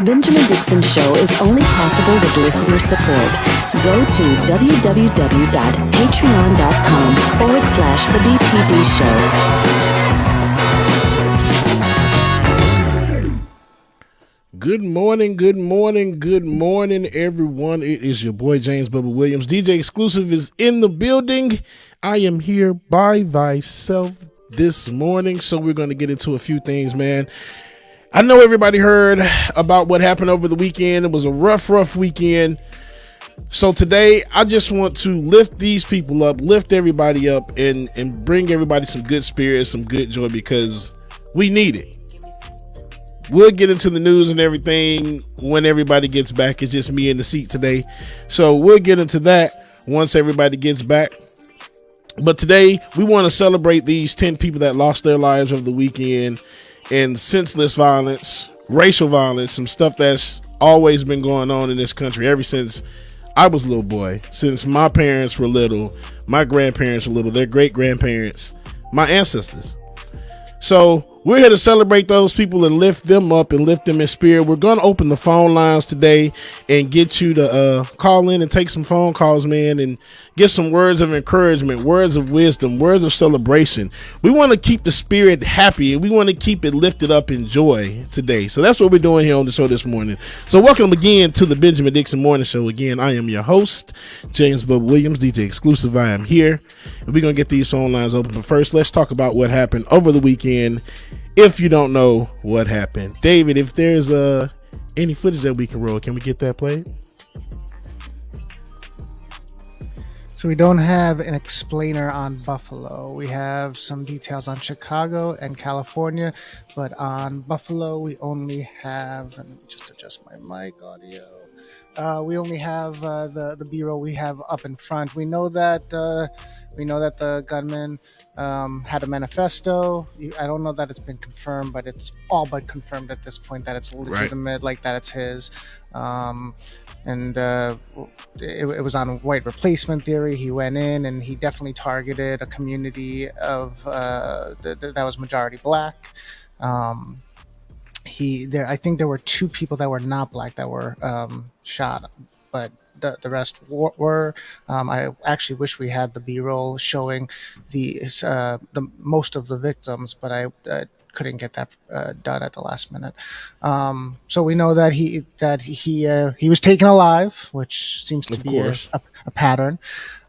The Benjamin Dixon Show is only possible with listener support. Go to www.patreon.com/The BPD Show. Good morning, everyone. It is your boy, James Bubba Williams. DJ Exclusive is in the building. I am here by thyself this morning, so we're going to get into a few things, man. I know everybody heard about what happened over the weekend. It was a rough weekend. So today, I just want to lift these people up, lift everybody up, and bring everybody some good spirits, some good joy, because we need it. We'll get into the news and everything when everybody gets back. It's just me in the seat today. So we'll get into that once everybody gets back. But today, we want to celebrate these 10 people that lost their lives over the weekend in senseless violence, racial violence, some stuff that's always been going on in this country ever since I was a little boy, since my parents were little, my grandparents were little, their great-grandparents, my ancestors. So we're here to celebrate those people and lift them up and lift them in spirit. We're going to open the phone lines today and get you to call in and take some phone calls, man, and get some words of encouragement, words of wisdom, words of celebration. We want to keep the spirit happy, and we want to keep it lifted up in joy today. So that's what we're doing here on the show this morning. So welcome again to the Benjamin Dixon Morning Show. Again, I am your host, James Bubba Williams, DJ Exclusive. I am here, and we're going to get these phone lines open. But first, let's talk about what happened over the weekend. If you don't know what happened, David, if there's any footage that we can roll, can we get that played? So we don't have an explainer on Buffalo. We have some details on Chicago and California, but on Buffalo we only have, let me just adjust my mic audio. We only have the B-roll we have up in front. We know that the gunman had a manifesto. I don't know that it's been confirmed, but it's all but confirmed at this point that it's legitimate, right? Like that it's his. It was on white replacement theory. He went in and he definitely targeted a community of that was majority black. I think there were 2 people that were not black that were shot, but the rest were. I actually wish we had the B-roll showing the most of the victims, but I couldn't get that done at the last minute. So we know that he was taken alive, which seems to be a pattern.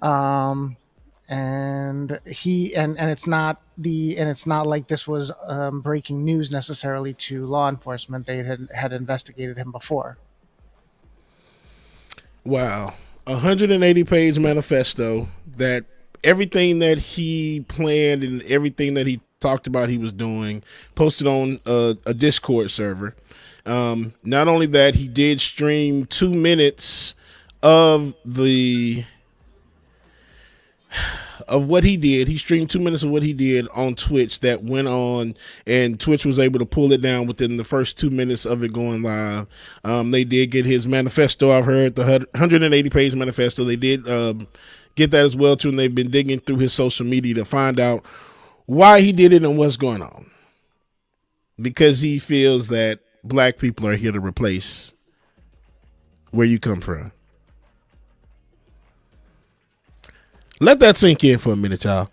And it's not like this was breaking news necessarily to law enforcement. They had investigated him before. Wow. 180-page manifesto that everything that he planned and everything that he talked about he was doing, posted on a Discord server. Not only that, he did stream 2 minutes of what he did. He streamed 2 minutes of what he did on Twitch that went on, and Twitch was able to pull it down within the first 2 minutes of it going live. They did get his manifesto. I've heard the 180-page manifesto. They did get that as well too, and they've been digging through his social media to find out why he did it and what's going on. Because he feels that black people are here to replace where you come from. Let that sink in for a minute, y'all.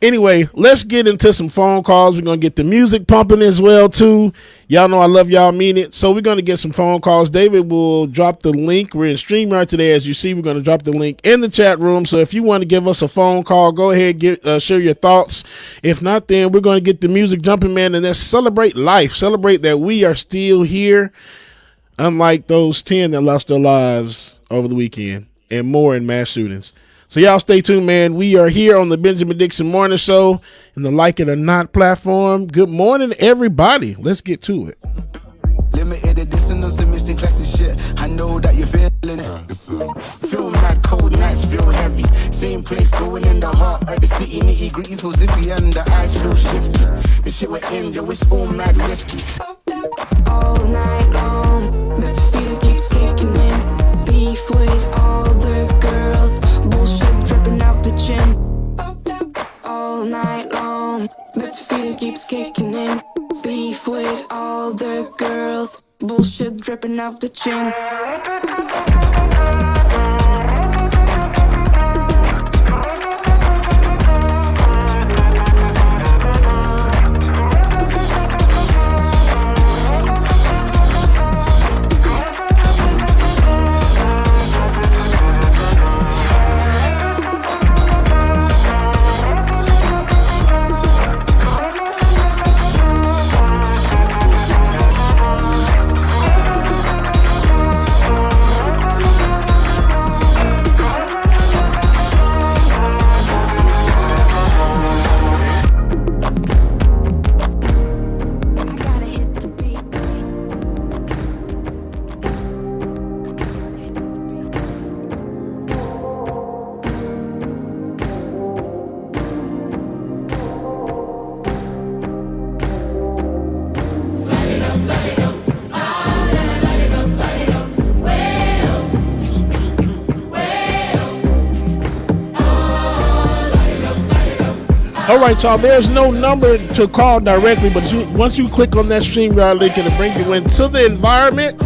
Anyway, let's get into some phone calls. We're going to get the music pumping as well, too. Y'all know I love y'all, mean it. So we're going to get some phone calls. David will drop the link. We're in StreamYard today. As you see, we're going to drop the link in the chat room. So if you want to give us a phone call, go ahead, share your thoughts. If not, then we're going to get the music jumping, man, and let's celebrate life. Celebrate that we are still here, unlike those 10 that lost their lives over the weekend, and more in mass shootings. So y'all stay tuned, man. We are here on the Benjamin Dixon Morning Show and the Like It or Not platform. Good morning, everybody. Let's get to it. Limited dissonance and missing classic shit. I know that you're feeling it. Feel mad, cold nights feel heavy. Same place going in the heart of the city. Nitty gritty feels iffy and the eyes feel shifty. The shit we're in, yo, it's all mad risky. All night long, but the feeling keeps kicking in. Beef with all the girls. Bullshit dripping off the chin. All night long, but the feeling keeps kicking in. Beef with all the girls. bullshit dripping off the chin. All right, y'all, there's no number to call directly, but once you click on that StreamYard link, it'll bring you into the environment,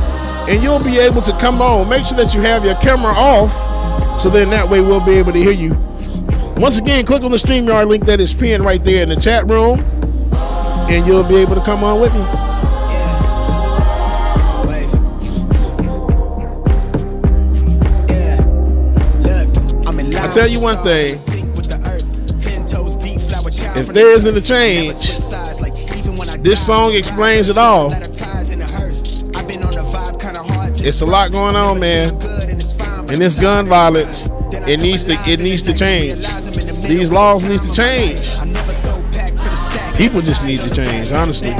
and you'll be able to come on. Make sure that you have your camera off, so then that way we'll be able to hear you. Once again, click on the StreamYard link that is pinned right there in the chat room, and you'll be able to come on with me. I'll tell you one thing. If there isn't a change, this song explains it all. It's a lot going on, man. And this gun violence, it needs to change. These laws need to change. People just need to change, honestly.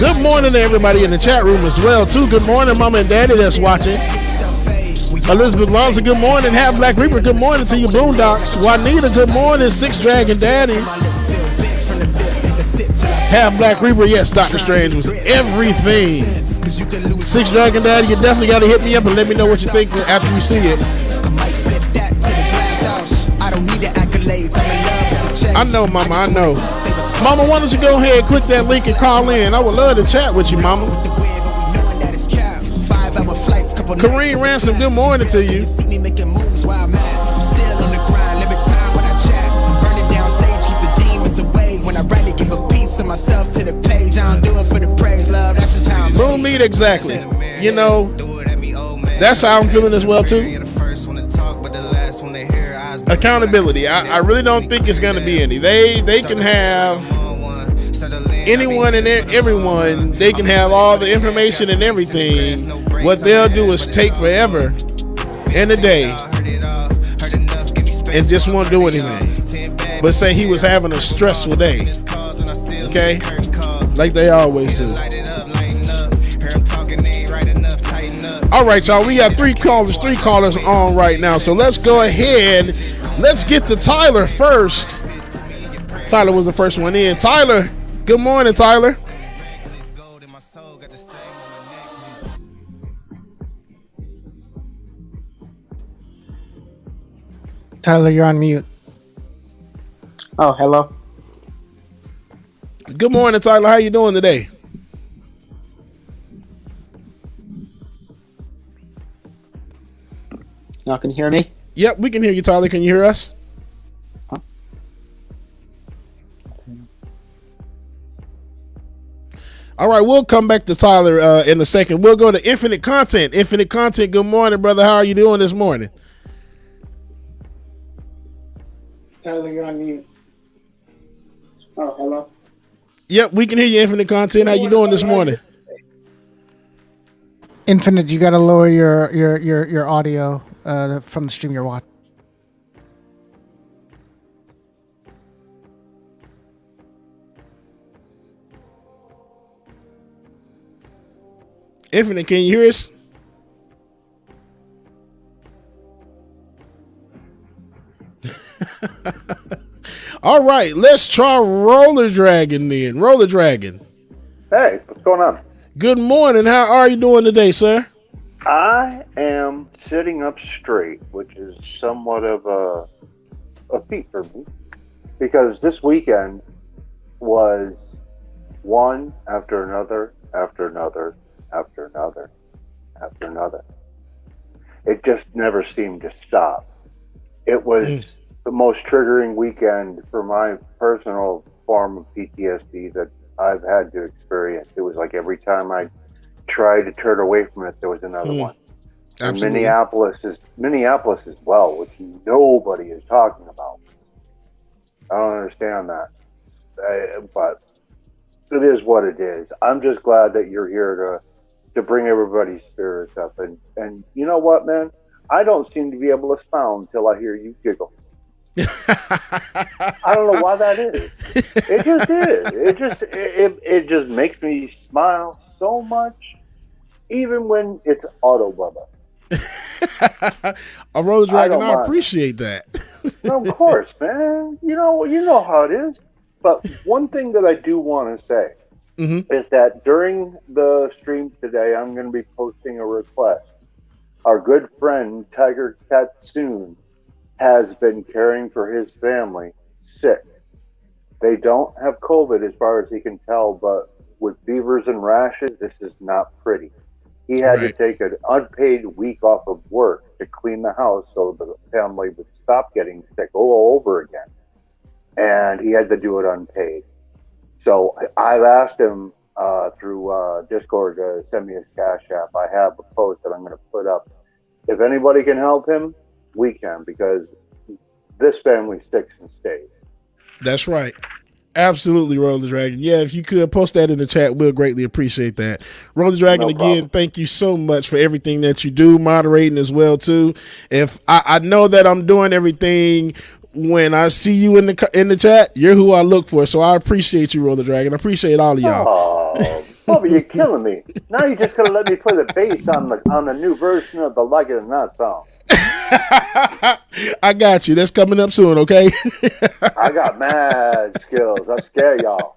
Good morning to everybody in the chat room as well, too. Good morning, Mama and Daddy that's watching. Elizabeth Lonson, good morning. Half Black Reaper, good morning to you, Boondocks. Juanita, good morning. Six Dragon Daddy. Half Black Reaper, yes, Dr. Strange was everything. Six Dragon Daddy, you definitely got to hit me up and let me know what you think after you see it. I know, Mama, I know. Mama, why don't you go ahead and click that link and call in? I would love to chat with you, Mama. Kareem Ransom, good morning to you. Moon meat, exactly. You know, that's how I'm feeling as well too. Accountability. I really don't think it's gonna be any. They can have anyone and everyone. They can have all the information and everything. What they'll do is take forever and a day and just won't do anything. But say he was having a stressful day. Okay? Like they always do. All right, y'all. We got three callers on right now. So let's go ahead. Let's get to Tyler first. Tyler was the first one in. Tyler, good morning, Tyler. Tyler, you're on mute. Oh, hello. Good morning, Tyler. How you doing today? Y'all can hear me? Yep, we can hear you, Tyler. Can you hear us? Huh? All right, we'll come back to Tyler in a second. We'll go to Infinite Content. Infinite Content, good morning, brother. How are you doing this morning? Tyler, you're on mute. Oh, hello. Yep, we can hear you, Infinite Content. How you doing this morning? Infinite, you got to lower your audio from the stream you're watching. Infinite, can you hear us? All right, let's try Roller Dragon then. Roller Dragon. Hey, what's going on? Good morning. How are you doing today, sir? I am sitting up straight, which is somewhat of a feat for me, because this weekend was one after another, after another, after another, after another. It just never seemed to stop. It was the most triggering weekend for my personal form of PTSD that I've had to experience. It was like every time I tried to turn away from it, there was another one. And Absolutely. Minneapolis as well, which nobody is talking about. I don't understand that, but it is what it is. I'm just glad that you're here to bring everybody's spirits up. And you know what, man? I don't seem to be able to smile until I hear you giggle. I don't know why that is. It just is. It just makes me smile so much, even when it's auto Bubba. A Roller Dragon, I mind. appreciate that. Well, of course, man. You know how it is. But one thing that I do want to say is that during the stream today, I'm going to be posting a request. Our good friend Tiger Tatsoon has been caring for his family sick. They don't have COVID as far as he can tell, but with fevers and rashes, this is not pretty. He had to take an unpaid week off of work to clean the house so the family would stop getting sick all over again. And he had to do it unpaid. So I've asked him through Discord to send me his Cash App. I have a post that I'm going to put up. If anybody can help him, we can, because this family sticks and stays. That's right. Absolutely, Roller Dragon. Yeah, if you could post that in the chat, we'll greatly appreciate that. Roller Dragon, No again, problem. thank you so much for everything that you do, moderating as well too. If I know that I'm doing everything when I see you in the chat, you're who I look for. So I appreciate you, Roller Dragon. I appreciate all of y'all. Oh, Bubba, you're killing me. Now you're just gonna let me play the bass on the new version of the Like It or Not song. I got you. That's coming up soon, okay? I got mad skills. I scare y'all.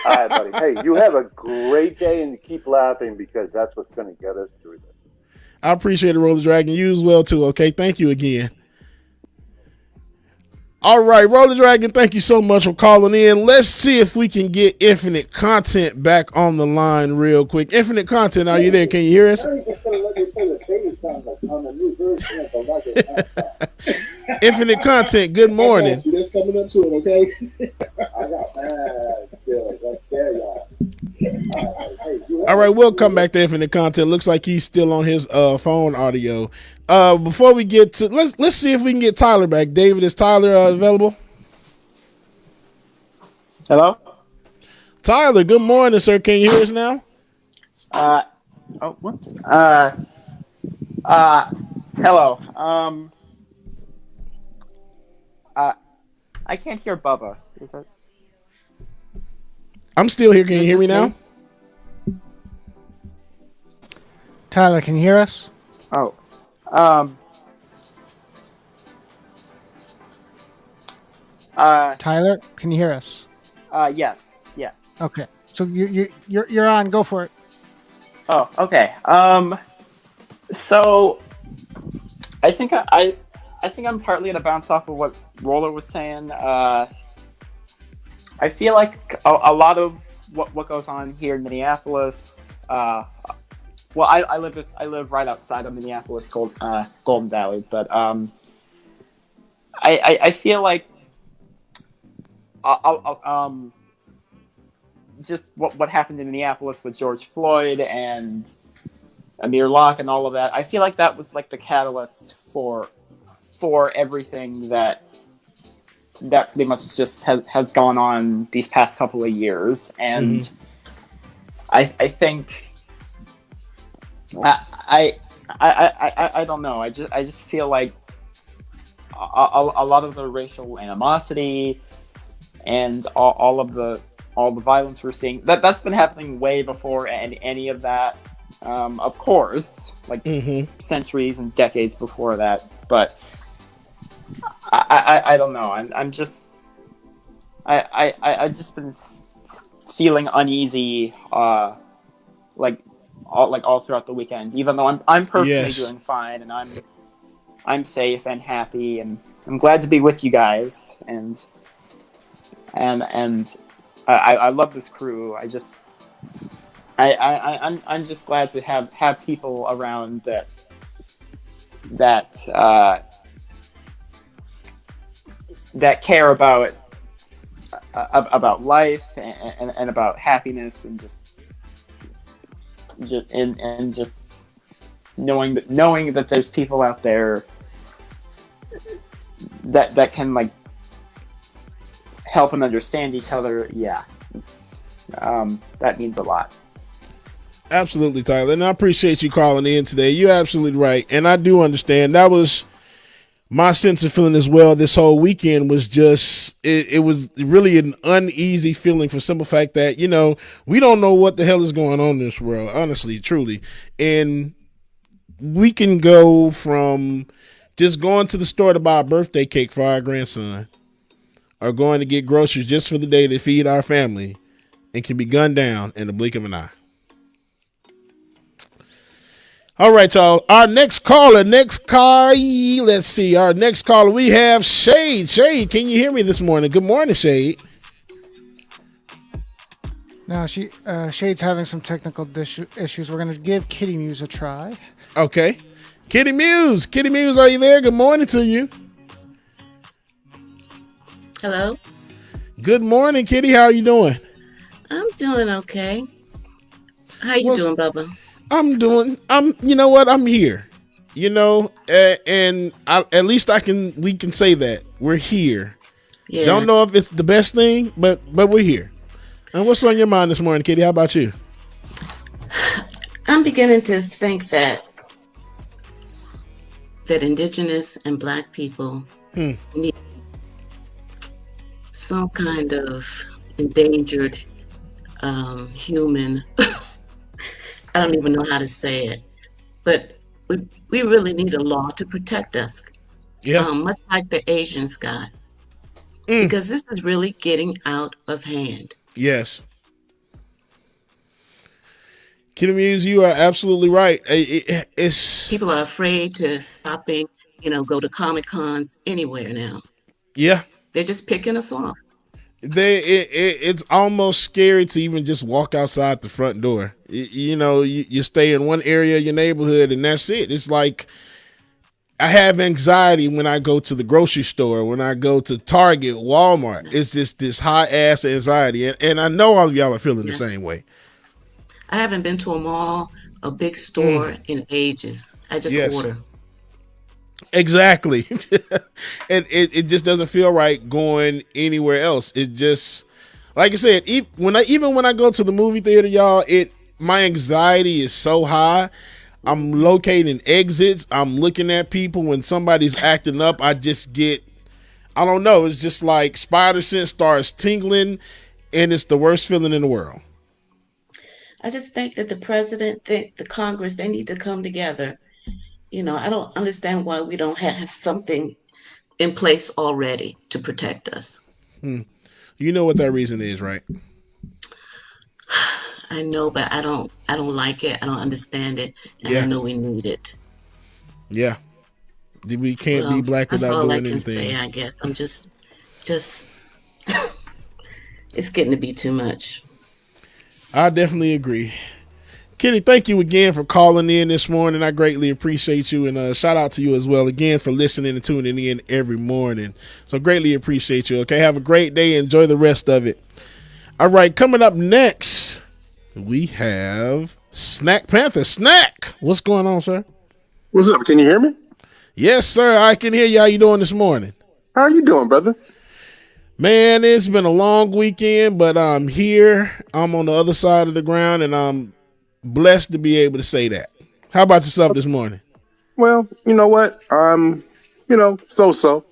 All right, buddy. Hey, you have a great day and keep laughing, because that's what's going to get us through this. I appreciate it, Roller Dragon. You as well too, okay? Thank you again. All right, Roller Dragon, thank you so much for calling in. Let's see if we can get Infinite Content back on the line real quick. Infinite Content, are you there? Can you hear us? Infinite Content, good morning. That's coming up soon, okay? I got mad skills. I scare y'all. All right, we'll come back to Infinite Content. Looks like he's still on his phone audio. Before we get to, let's see if we can get Tyler back. David, is Tyler available? Hello? Tyler, good morning, sir. Can you hear us now? Whoops. Hello. I can't hear Bubba. Is that... I'm still here. Can you hear me now? Tyler, can you hear us? Oh. Tyler, can you hear us? Yes. Yes. Okay. So you're on. Go for it. Oh, okay. So I think I think I'm partly gonna bounce off of what Roller was saying. I feel like a lot of what goes on here in Minneapolis. Well, I live right outside of Minneapolis, Golden Valley, but I feel like just what happened in Minneapolis with George Floyd and Amir Locke and all of that. I feel like that was like the catalyst for everything that pretty much just has gone on these past couple of years, and I think I don't know. I just feel like a lot of the racial animosity and all the violence we're seeing that's been happening way before any of that. Of course, like centuries and decades before that. But I don't know. I'm just I just been feeling uneasy, like all throughout the weekend. Even though I'm personally doing fine and I'm safe and happy, and I'm glad to be with you guys, and I love this crew. I'm just glad to have people around that care about life and about happiness and just knowing that there's people out there that can like help and understand each other. Yeah, that means a lot. Absolutely, Tyler, and I appreciate you calling in today. You're absolutely right, and I do understand. That was my sense of feeling as well. This whole weekend was just, it was really an uneasy feeling for simple fact that, we don't know what the hell is going on in this world, honestly, truly. And we can go from just going to the store to buy a birthday cake for our grandson or going to get groceries just for the day to feed our family and can be gunned down in the blink of an eye. All right, y'all. Our next caller, let's see. Our next caller, we have Shade. Shade, can you hear me this morning? Good morning, Shade. No, Shade's having some technical issues. We're going to give Kitty Muse a try. Okay. Kitty Muse, are you there? Good morning to you. Hello. Good morning, Kitty. How are you doing? I'm doing okay. How you doing, Bubba? You know what? I'm here, and at least we can say that we're here. Yeah. Don't know if it's the best thing, but we're here. And what's on your mind this morning, Kitty? How about you? I'm beginning to think that Indigenous and Black people need some kind of endangered human. I don't even know how to say it, but we really need a law to protect us. Yeah. Much like the Asians got, because this is really getting out of hand. Yes. Kitty Muse, you are absolutely right. It's people are afraid to shopping, go to Comic Cons anywhere now. Yeah. They're just picking us off. It's almost scary to even just walk outside the front door. You stay in one area of your neighborhood and that's it. It's like I have anxiety when I go to the grocery store, when I go to Target, Walmart. It's just this high ass anxiety. And I know all of y'all are feeling the same way. I haven't been to a mall, a big store in ages. I just order. Exactly. And it just doesn't feel right going anywhere else. It just, like I said, even when I go to the movie theater, y'all, my anxiety is so high. I'm locating exits. I'm looking at people. When somebody's acting up, I just get, I don't know. It's just like spider sense starts tingling and it's the worst feeling in the world. I just think that the president, the Congress, they need to come together. I don't understand why we don't have something in place already to protect us. You know what that reason is, right? I know, but I don't like it. I don't understand it. And I know we need it. Yeah. We can't be black without doing anything. That's all I can say, I guess. I'm just it's getting to be too much. I definitely agree. Kitty, thank you again for calling in this morning. I greatly appreciate you, and shout out to you as well again for listening and tuning in every morning. So greatly appreciate you. Okay, have a great day. Enjoy the rest of it. All right, coming up next, we have Snack Panther. Snack, what's going on, sir? What's up? Can you hear me? Yes, sir. I can hear you. How you doing this morning? How are you doing, brother? Man, it's been a long weekend, but I'm here. I'm on the other side of the ground, and I'm blessed to be able to say that. How about yourself this morning? Well, you know what? So.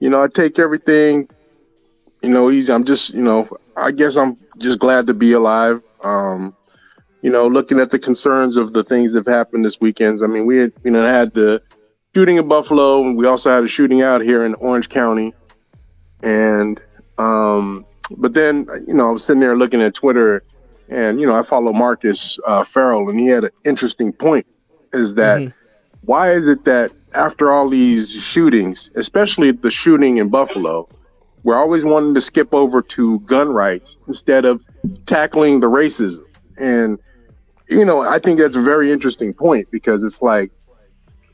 I take everything, easy. I'm just, I guess I'm just glad to be alive. Looking at the concerns of the things that have happened this weekend. I mean, we had, had the shooting in Buffalo, and we also had a shooting out here in Orange County. And, but then, I was sitting there looking at Twitter, and, I follow Marcus Farrell, and he had an interesting point, is that why is it that after all these shootings, especially the shooting in Buffalo, we're always wanting to skip over to gun rights instead of tackling the racism. And, I think that's a very interesting point, because it's like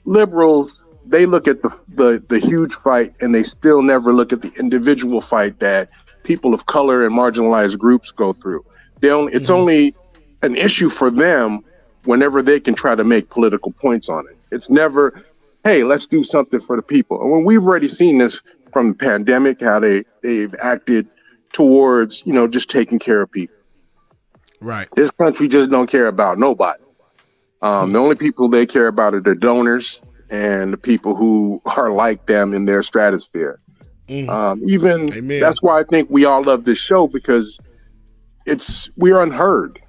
liberals, they look at the huge fight and they still never look at the individual fight that people of color and marginalized groups go through. It's only an issue for them whenever they can try to make political points on it. It's never, hey, let's do something for the people. And when we've already seen this from the pandemic, how they've acted towards, just taking care of people. Right. This country just don't care about nobody. The only people they care about are their donors and the people who are like them in their stratosphere. Amen. That's why I think we all love this show, because we're unheard.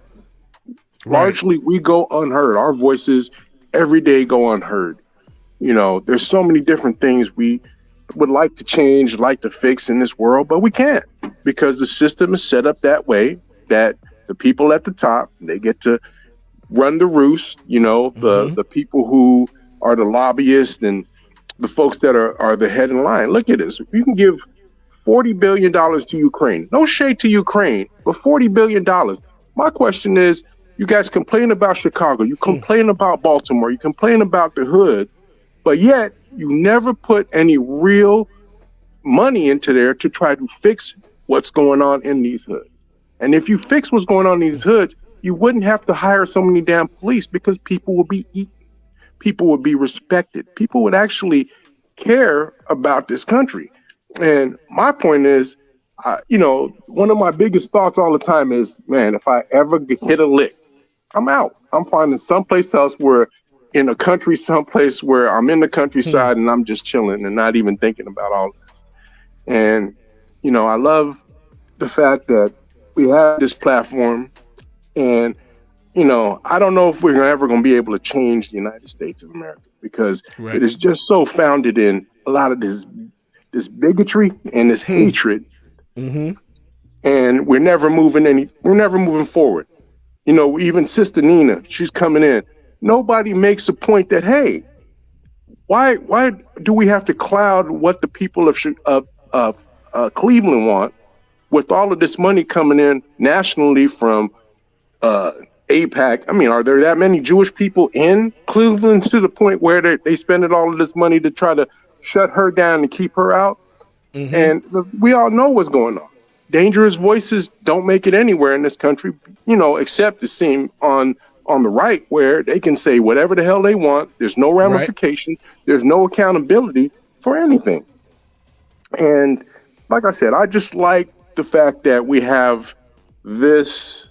Right. Largely, we go unheard. Our voices every day go unheard. There's so many different things we would like to change, like to fix in this world, but we can't, because the system is set up that way that the people at the top, they get to run the roost. The people who are the lobbyists and the folks that are the head in line. Look at this. You can give $40 billion to Ukraine. No shade to Ukraine, but $40 billion. My question is, you guys complain about Chicago, you complain about Baltimore, you complain about the hood, but yet you never put any real money into there to try to fix what's going on in these hoods. And if you fix what's going on in these hoods, you wouldn't have to hire so many damn police, because people would be eaten. People would be respected. People would actually care about this country. And my point is, one of my biggest thoughts all the time is, man, if I ever hit a lick, I'm out. I'm finding someplace else, where in a country, someplace where I'm in the countryside and I'm just chilling and not even thinking about all this. And, I love the fact that we have this platform, and, I don't know if we're ever going to be able to change the United States of America, because it is just so founded in a lot of this bigotry and this hatred. And we're never moving forward. Even Sister Nina, she's coming in. Nobody makes a point that, hey, why do we have to cloud what the people of Cleveland want, with all of this money coming in nationally from AIPAC? I mean, are there that many Jewish people in Cleveland to the point where they spending all of this money to try to shut her down and keep her out? And we all know what's going on. Dangerous voices don't make it anywhere in this country, except it seems on the right, where they can say whatever the hell they want. There's no ramification. Right. There's no accountability for anything. And like I said, I just like the fact that we have this,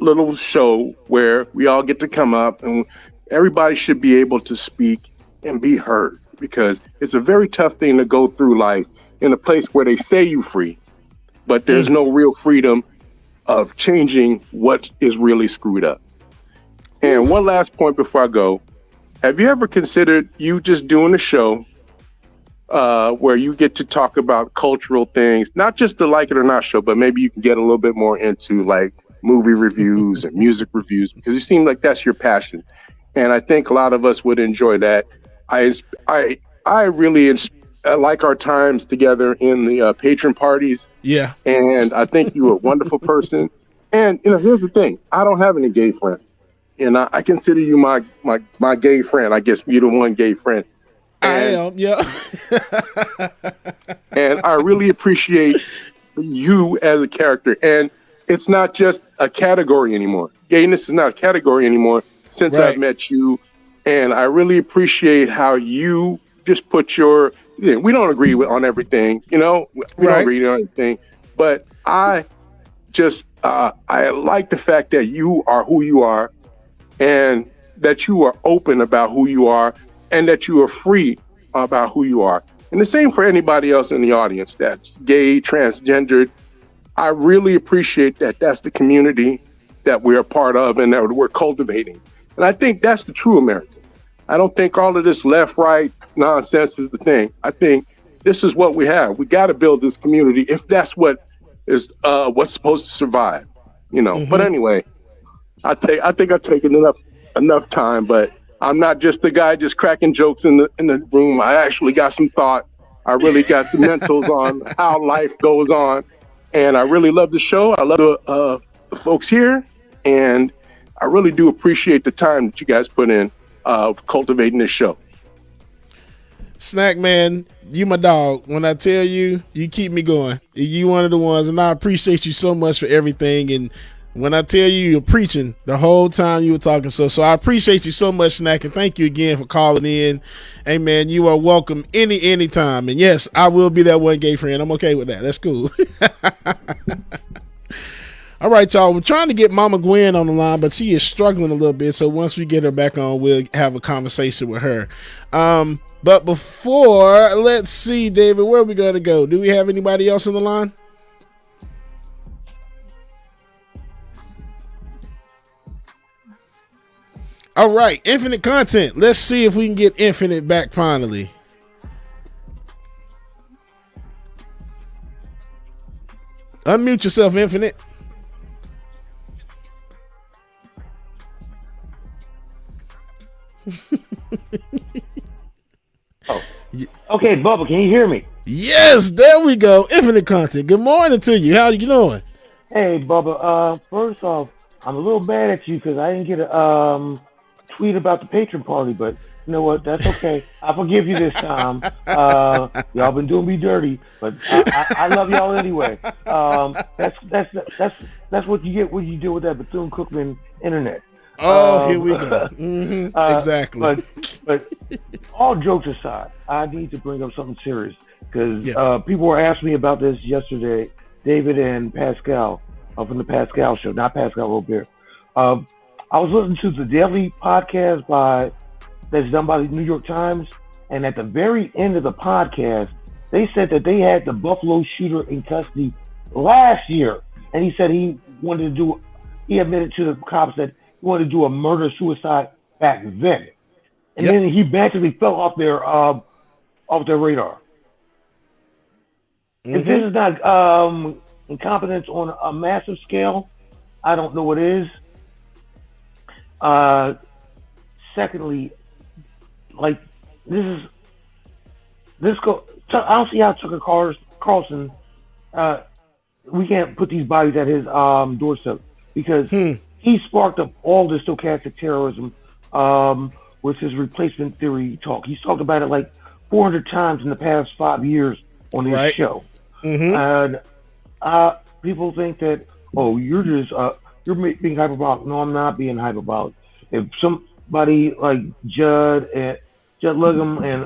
little show where we all get to come up, and everybody should be able to speak and be heard, because it's a very tough thing to go through life in a place where they say you free, but there's no real freedom of changing what is really screwed up. And one last point before I go, have you ever considered you just doing a show where you get to talk about cultural things, not just the Like It or Not show, but maybe you can get a little bit more into like movie reviews and music reviews, because you seem like that's your passion. And I think a lot of us would enjoy that. I really like our times together in the patron parties. Yeah. And I think you're a wonderful person. And, here's the thing. I don't have any gay friends. And I consider you my gay friend. I guess you're the one gay friend. And, I am, yeah. And I really appreciate you as a character. And it's not just a category anymore. Gayness is not a category anymore since I've met you. And I really appreciate how you just put your, we don't agree on everything, we don't agree on everything, but I just, I like the fact that you are who you are, and that you are open about who you are, and that you are free about who you are. And the same for anybody else in the audience that's gay, transgendered. I really appreciate that that's the community that we're a part of and that we're cultivating. And I think that's the true American. I don't think all of this left-right nonsense is the thing. I think this is what we have. We got to build this community if that's what is what's supposed to survive, But anyway, I think I've taken enough time, but I'm not just the guy just cracking jokes in the room. I actually got some thought, I really got some mentals on how life goes on. And I really love the show. I love the folks here. And I really do appreciate the time that you guys put in cultivating this show. Snack man, you my dog. When I tell you, you keep me going. You one of the ones, and I appreciate you so much for everything. And when I tell you, you're preaching the whole time you were talking. So I appreciate you so much, Snack, and thank you again for calling in. Hey man, you are welcome anytime. And yes, I will be that one gay friend. I'm okay with that. That's cool. All right, y'all. We're trying to get Mama Gwen on the line, but she is struggling a little bit. So once we get her back on, we'll have a conversation with her. But before, let's see, David, where are we going to go? Do we have anybody else on the line? All right, Infinite Content. Let's see if we can get Infinite back finally. Unmute yourself, Infinite. Okay, Bubba, can you hear me? Yes, there we go. Infinite Content. Good morning to you. How are you doing? Hey, Bubba. First off, I'm a little mad at you because I didn't get a tweet about the patron party, but you know what? That's okay. I forgive you this time. Y'all been doing me dirty, but I love y'all anyway. That's what you get when you deal with that Bethune-Cookman internet. Oh, here we go. Exactly. But all jokes aside, I need to bring up something serious because people were asking me about this yesterday. David and Pascal from the Pascal Show, not Pascal Robert. I was listening to the daily podcast that's done by the New York Times, and at the very end of the podcast, they said that they had the Buffalo shooter in custody last year, and he said he admitted to the cops that he wanted to do a murder-suicide back then. And then he magically fell off their radar. If this is not incompetence on a massive scale, I don't know what is. Secondly, like I don't see how Tucker Carlson. We can't put these bodies at his doorstep because he sparked up all this stochastic terrorism with his replacement theory talk. He's talked about it like 400 times in the past 5 years on his show. And people think that, oh, you're being hyperbolic. No, I'm not being hyperbolic. If somebody like Judd Lugham and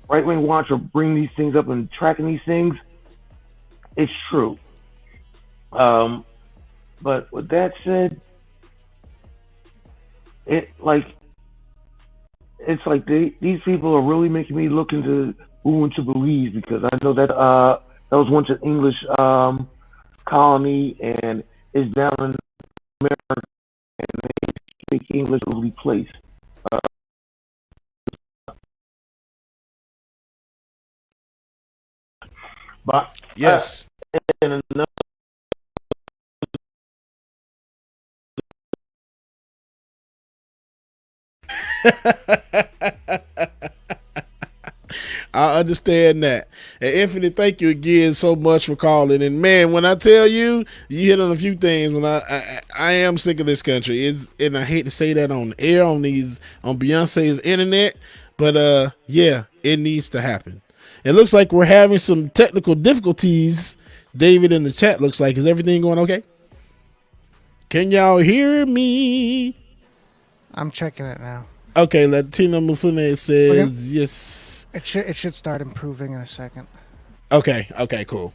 Right Wing Watch are bringing these things up and tracking these things, it's true. But with that said, it's like these people are really making me look into who to believe, because I know that that was once an English colony and is down in America, and they speak English really place. But yes. And another I understand that. And Infinite, thank you again so much for calling. And man, when I tell you, you hit on a few things. When I am sick of this country. And I hate to say that on air on Beyonce's internet, but yeah, it needs to happen. It looks like we're having some technical difficulties. David in the chat looks like. Is everything going okay? Can y'all hear me? I'm checking it now. Okay, Latino Mufune says yes. It should start improving in a second. Okay, cool.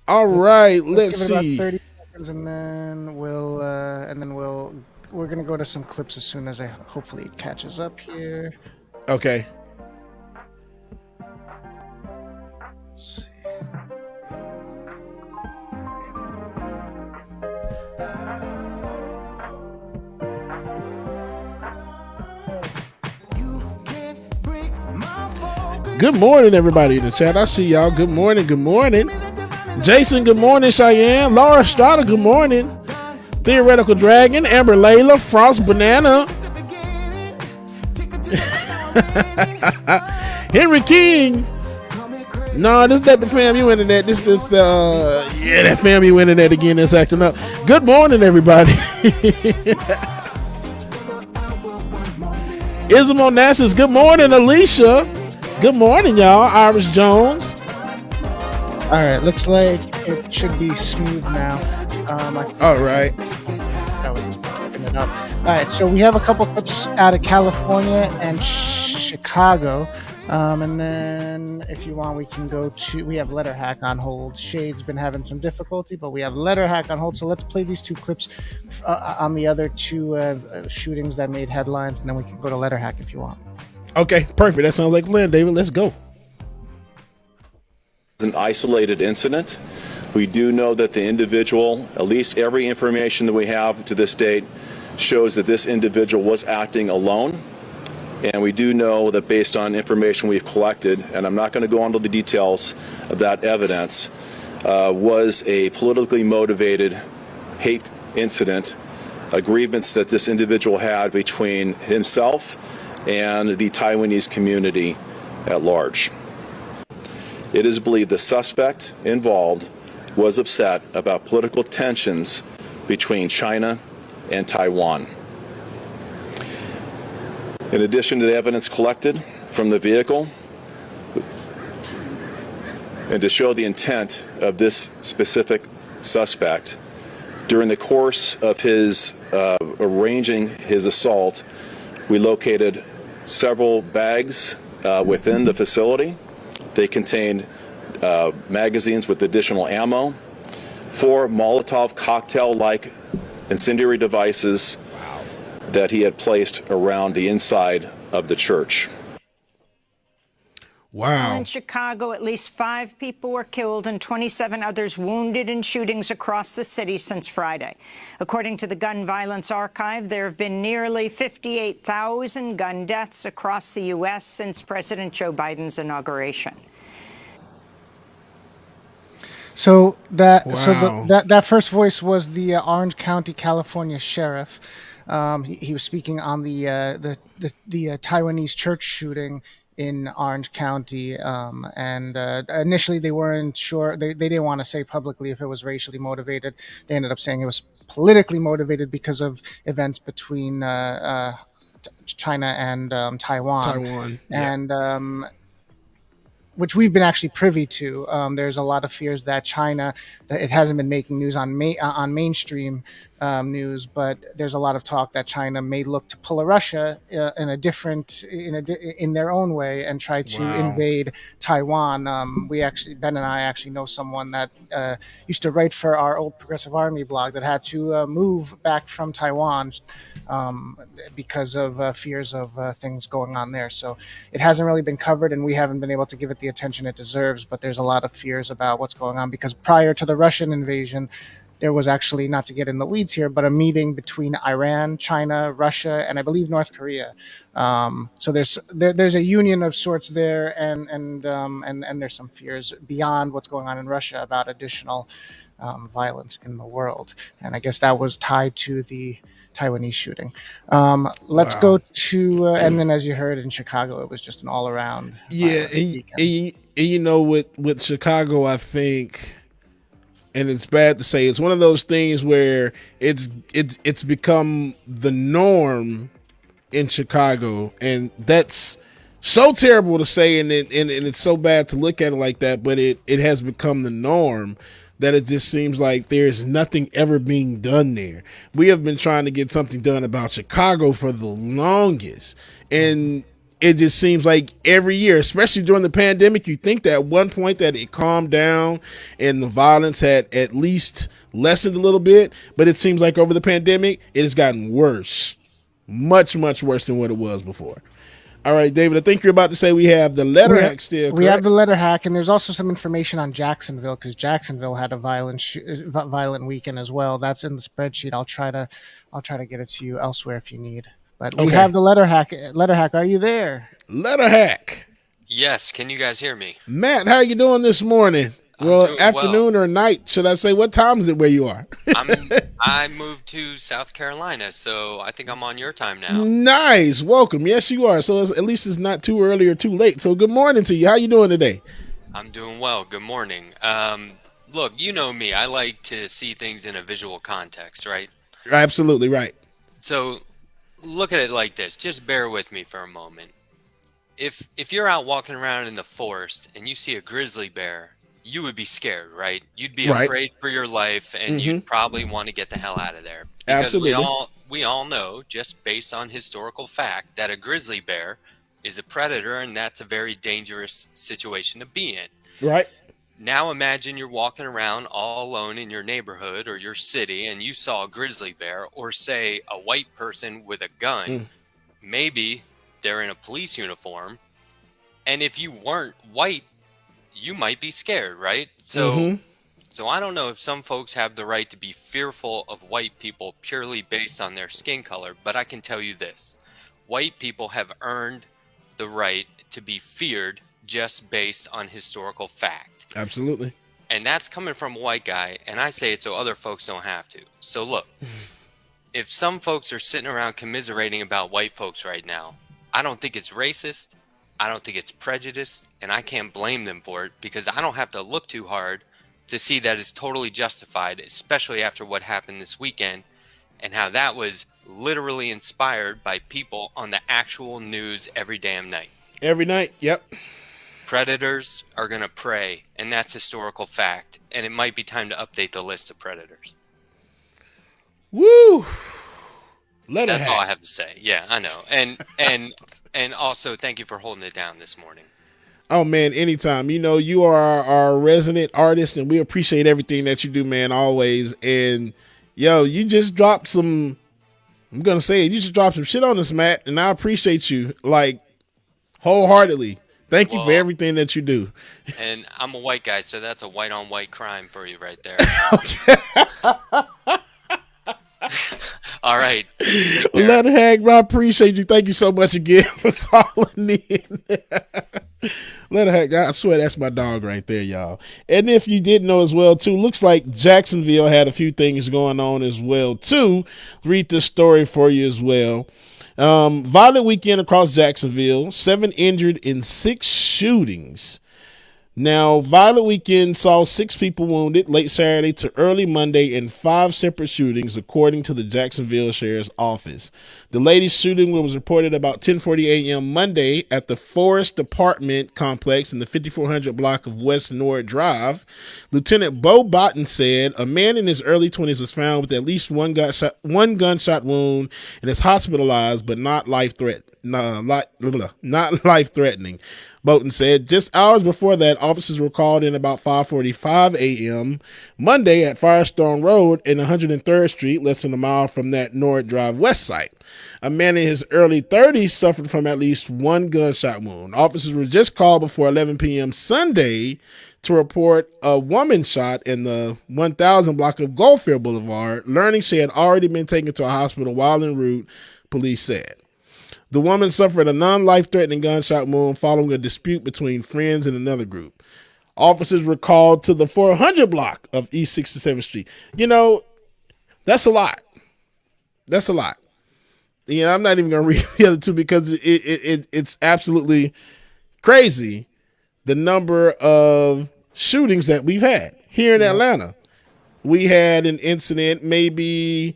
All right, let's give it see. about 30 seconds, and then we're gonna go to some clips as soon as hopefully it catches up here. Okay. Let's see. Good morning, everybody in the chat. I see y'all. Good morning. Good morning. Jason, good morning. Cheyenne. Laura Strada, good morning. Theoretical Dragon. Amber Layla. Frost Banana. Henry King. No, this is not the FAMU internet. This that FAMU internet again that's acting up. Good morning, everybody. Ism Onassis, good morning, Alicia. Good morning, y'all. Iris Jones. All right, looks like it should be smooth now. All right. That was open it up. All right, so we have a couple clips out of California and Chicago. And then if you want, we have Letter Hack on hold. Shade's been having some difficulty, but we have Letter Hack on hold. So let's play these two clips on the other two shootings that made headlines, and then we can go to Letter Hack if you want. Okay, perfect. That sounds like a plan, David. Let's go. An isolated incident. We do know that the individual, at least every information that we have to this date, shows that this individual was acting alone. And we do know that based on information we've collected, and I'm not going to go into the details of that evidence, was a politically motivated hate incident, a grievance that this individual had between himself and the Taiwanese community at large. It is believed the suspect involved was upset about political tensions between China and Taiwan. In addition to the evidence collected from the vehicle, and to show the intent of this specific suspect, during the course of his arranging his assault, we located several bags within the facility. They contained magazines with additional ammo, 4 Molotov cocktail-like incendiary devices that he had placed around the inside of the church. Wow. In Chicago, at least 5 people were killed and 27 others wounded in shootings across the city since Friday. According to the Gun Violence Archive, there have been nearly 58,000 gun deaths across the U.S. since President Joe Biden's inauguration. So that first voice was the Orange County, California sheriff. He was speaking on the Taiwanese church shooting in Orange County, and initially they weren't sure. They didn't want to say publicly if it was racially motivated. They ended up saying it was politically motivated because of events between China and Taiwan. And which we've been actually privy to. There's a lot of fears that China, that it hasn't been making news on mainstream news, but there's a lot of talk that China may look to pull a Russia in their own way and try to invade Taiwan. Ben and I actually know someone that used to write for our old Progressive Army blog that had to move back from Taiwan because of fears of things going on there. So it hasn't really been covered, and we haven't been able to give it the attention it deserves, but there's a lot of fears about what's going on because prior to the Russian invasion, there was actually, not to get in the weeds here, but a meeting between Iran, China, Russia, and I believe North Korea. So there's a union of sorts there, and there's some fears beyond what's going on in Russia about additional violence in the world, and I guess that was tied to the Taiwanese shooting. Let's go to, and then as you heard in Chicago, it was just an all-around. And you know, with Chicago, I think, and it's bad to say, it's one of those things where it's become the norm in Chicago, and that's so terrible to say, and it's so bad to look at it like that, but it has become the norm that it just seems like there's nothing ever being done there. We have been trying to get something done about Chicago for the longest, and it just seems like every year, especially during the pandemic, you think that at one point that it calmed down and the violence had at least lessened a little bit, but it seems like over the pandemic, it has gotten worse, much, much worse than what it was before. All right, David, I think you're about to say we have the letter hack still, correct? We have the letter hack, and there's also some information on Jacksonville, because Jacksonville had a violent weekend as well. That's in the spreadsheet. I'll try to get it to you elsewhere if you need. But we have the letter hack. Letter hack, are you there? Letter hack. Yes. Can you guys hear me? Matt, how are you doing this morning? Well, afternoon or night, should I say? What time is it where you are? I moved to South Carolina, so I think I'm on your time now. Nice. Welcome. Yes, you are. So at least it's not too early or too late. So good morning to you. How you doing today? I'm doing well. Good morning. Look, you know me. I like to see things in a visual context, right? Absolutely right. So look at it like this. Just bear with me for a moment. If you're out walking around in the forest and you see a grizzly bear, you would be scared, right? You'd be afraid for your life, and you'd probably want to get the hell out of there. Because Absolutely. we all know, just based on historical fact, that a grizzly bear is a predator, and that's a very dangerous situation to be in. Right. Now imagine you're walking around all alone in your neighborhood or your city, and you saw a grizzly bear, or say a white person with a gun. Maybe they're in a police uniform, and if you weren't white, you might be scared, right? So I don't know if some folks have the right to be fearful of white people purely based on their skin color, but I can tell you this. White people have earned the right to be feared just based on historical fact. Absolutely. And that's coming from a white guy, and I say it so other folks don't have to. So look, if some folks are sitting around commiserating about white folks right now, I don't think it's racist. I don't think it's prejudiced, and I can't blame them for it, because I don't have to look too hard to see that it's totally justified, especially after what happened this weekend and how that was literally inspired by people on the actual news every damn night. Every night, yep. Predators are going to prey, and that's historical fact, and it might be time to update the list of predators. Woo! That's all I have to say. Yeah, I know. And also, thank you for holding it down this morning. Oh, man, anytime. You know, you are our resident artist, and we appreciate everything that you do, man, always. And, yo, you just dropped some, I'm going to say it, you just dropped some shit on us, Matt, and I appreciate you, like, wholeheartedly. Thank you for everything that you do. And I'm a white guy, so that's a white-on-white crime for you right there. Okay. All right. Letterhag, I appreciate you. Thank you so much again for calling in. Letterhag, I swear that's my dog right there, y'all. And if you didn't know as well, too, looks like Jacksonville had a few things going on as well, too. Read this story for you as well. Violent weekend across Jacksonville, 7 injured in 6 shootings. Now, violent weekend saw 6 people wounded late Saturday to early Monday in 5 separate shootings, according to the Jacksonville Sheriff's Office. The latest shooting was reported about 10:40 a.m. Monday at the Forest Apartment Complex in the 5400 block of West Nord Drive. Lieutenant Bo Botten said a man in his early 20s was found with at least one gunshot wound and is hospitalized, but not life-threatening. Not life-threatening. Bolton said just hours before that, officers were called in about 5:45 a.m. Monday at Firestone Road in 103rd Street, less than a mile from that Nord Drive West site. A man in his early 30s suffered from at least one gunshot wound. Officers were just called before 11 p.m. Sunday to report a woman shot in the 1000 block of Goldfield Boulevard, learning she had already been taken to a hospital while en route, police said. The woman suffered a non-life-threatening gunshot wound following a dispute between friends and another group. Officers were called to the 400 block of East 67th Street. You know, that's a lot. That's a lot. You know, I'm not even going to read the other two because it's absolutely crazy, the number of shootings that we've had here in Atlanta. We had an incident maybe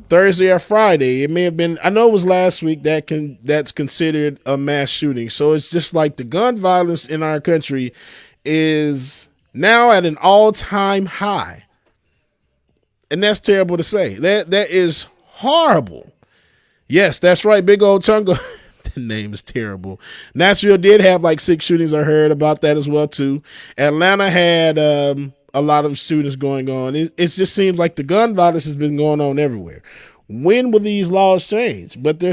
Thursday or Friday. It may have been, I know it was last week, that's considered a mass shooting. So it's just like the gun violence in our country is now at an all-time high. And that's terrible to say. That is horrible. Yes, that's right. Big old Chunga. The name is terrible. Nashville did have like 6 shootings. I heard about that as well too. Atlanta had a lot of shootings going on. It just seems like the gun violence has been going on everywhere. When will these laws change? But they're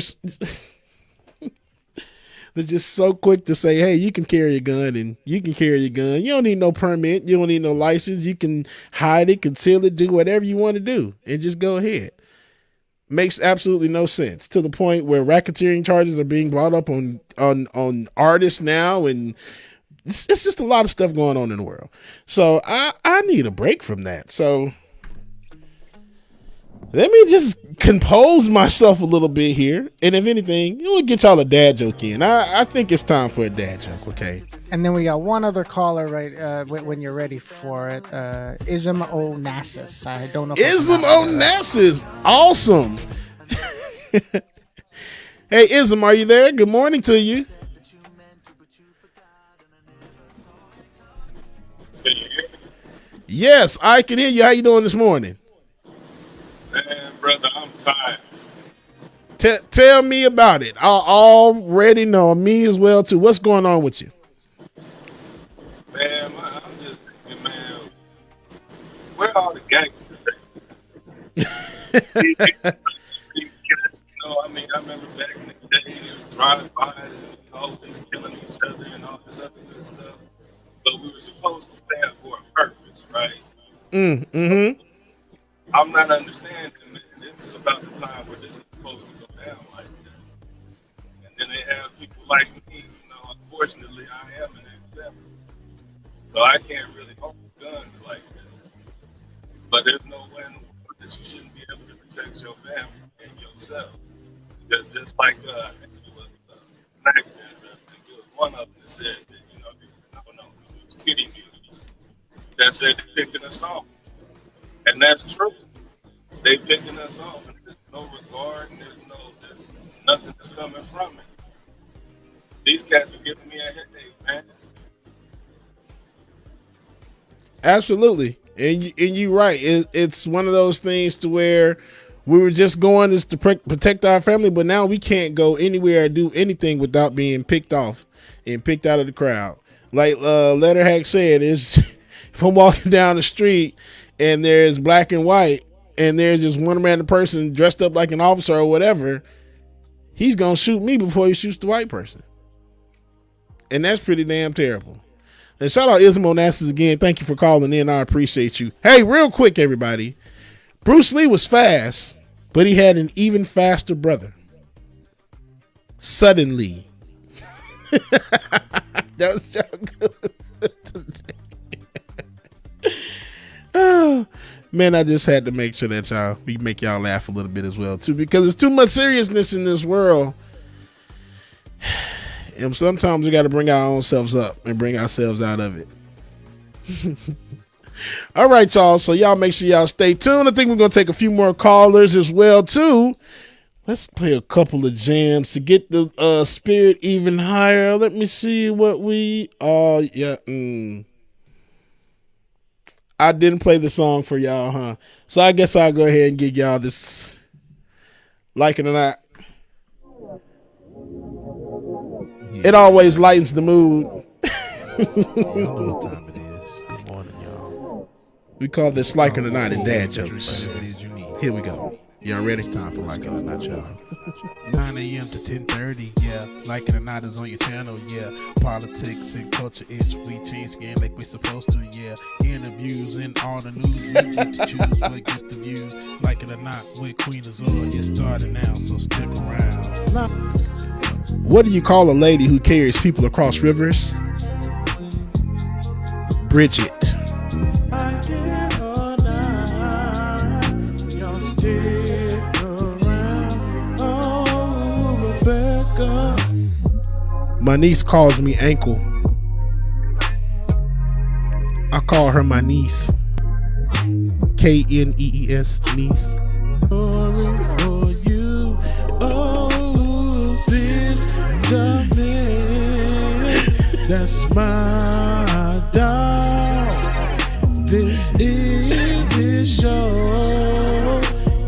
just so quick to say, hey, you can carry a gun and you can carry your gun. You don't need no permit. You don't need no license. You can hide it, conceal it, do whatever you want to do and just go ahead. Makes absolutely no sense, to the point where racketeering charges are being brought up on artists now, and it's just a lot of stuff going on in the world. So I need a break from that. So let me just compose myself a little bit here. And if anything, we'll get y'all a dad joke in. I think it's time for a dad joke, okay? And then we got one other caller, right, when you're ready for it. Ism Onassis. I don't know. Ism Onassis. Awesome. Hey, Ism, are you there? Good morning to you. Yes, I can hear you. How you doing this morning? Man, brother, I'm tired. Tell me about it. I already know. Me as well, too. What's going on with you? Man, I'm just thinking, man, where are all the gangsters at? These cats, I mean, I remember back in the day, they would drive by and it was always killing each other and all this other good stuff. But we were supposed to stand for a purpose, right? Mm-hmm. So, I'm not understanding, man. This is about the time where this is supposed to go down like that. And then they have people like me, unfortunately, I am an ex-member. So I can't really hold guns like that. But there's no way in the world that you shouldn't be able to protect your family and yourself. Just like one of them that said that, it was kitty music that said they're picking us off. And that's true. They picking us off, and there's no regard, and there's nothing that's coming from it. These cats are giving me a headache, man. Absolutely, and you're right. It's one of those things to where we were just going is to protect our family, but now we can't go anywhere or do anything without being picked off and picked out of the crowd. Like Letterhack said, is if I'm walking down the street and there's black and white and there's just one random person dressed up like an officer or whatever, he's gonna shoot me before he shoots the white person, and that's pretty damn terrible. And shout out Ism Onassis again. Thank you for calling in. I appreciate you. Hey, real quick, everybody. Bruce Lee was fast, but he had an even faster brother. Suddenly. That was so good. Oh, man, I just had to make sure that we make y'all laugh a little bit as well, too, because there's too much seriousness in this world. And sometimes we got to bring our own selves up and bring ourselves out of it. All right, y'all. So y'all make sure y'all stay tuned. I think we're going to take a few more callers as well, too. Let's play a couple of jams to get the spirit even higher. Let me see what we... I didn't play the song for y'all, huh? So I guess I'll go ahead and give y'all this. Like it or not. It always lightens the mood. We call this Like It or Not in Dad Jokes. Here we go. Y'all ready? It's time for Like It or Not, y'all. 9 a.m. to 10:30, yeah. Like It or Not is on your channel, yeah. Politics and culture is we change skin like we're supposed to, yeah. Interviews and all the news, we get to choose what gets the views. Like It or Not with Queen Azor, it's starting now, so stick around. What do you call a lady who carries people across rivers? Bridget. Like it or not, y'all stick around. Oh, Rebecca. My niece calls me Ankle. I call her my niece. K-N-E-E-S, niece. Sorry for you, oh, Benjamin. That's my dog. This is his show.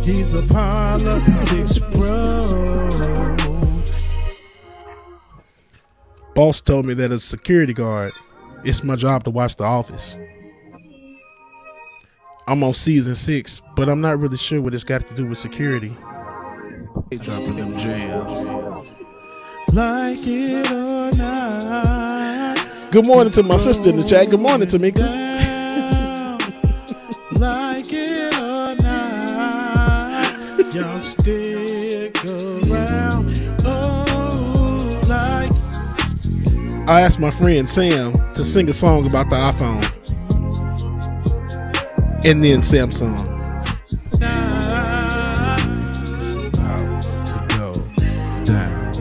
He's a politics bro. Boss told me that as a security guard, it's my job to watch The Office. I'm on season 6, but I'm not really sure what it's got to do with security. They dropping them jams. Like it or not. Good morning to my sister in the chat. Good morning, Tamika. Like it or not, y'all stick around. Oh, like. I asked my friend Sam to sing a song about the iPhone and then Samsung. It's about to go down.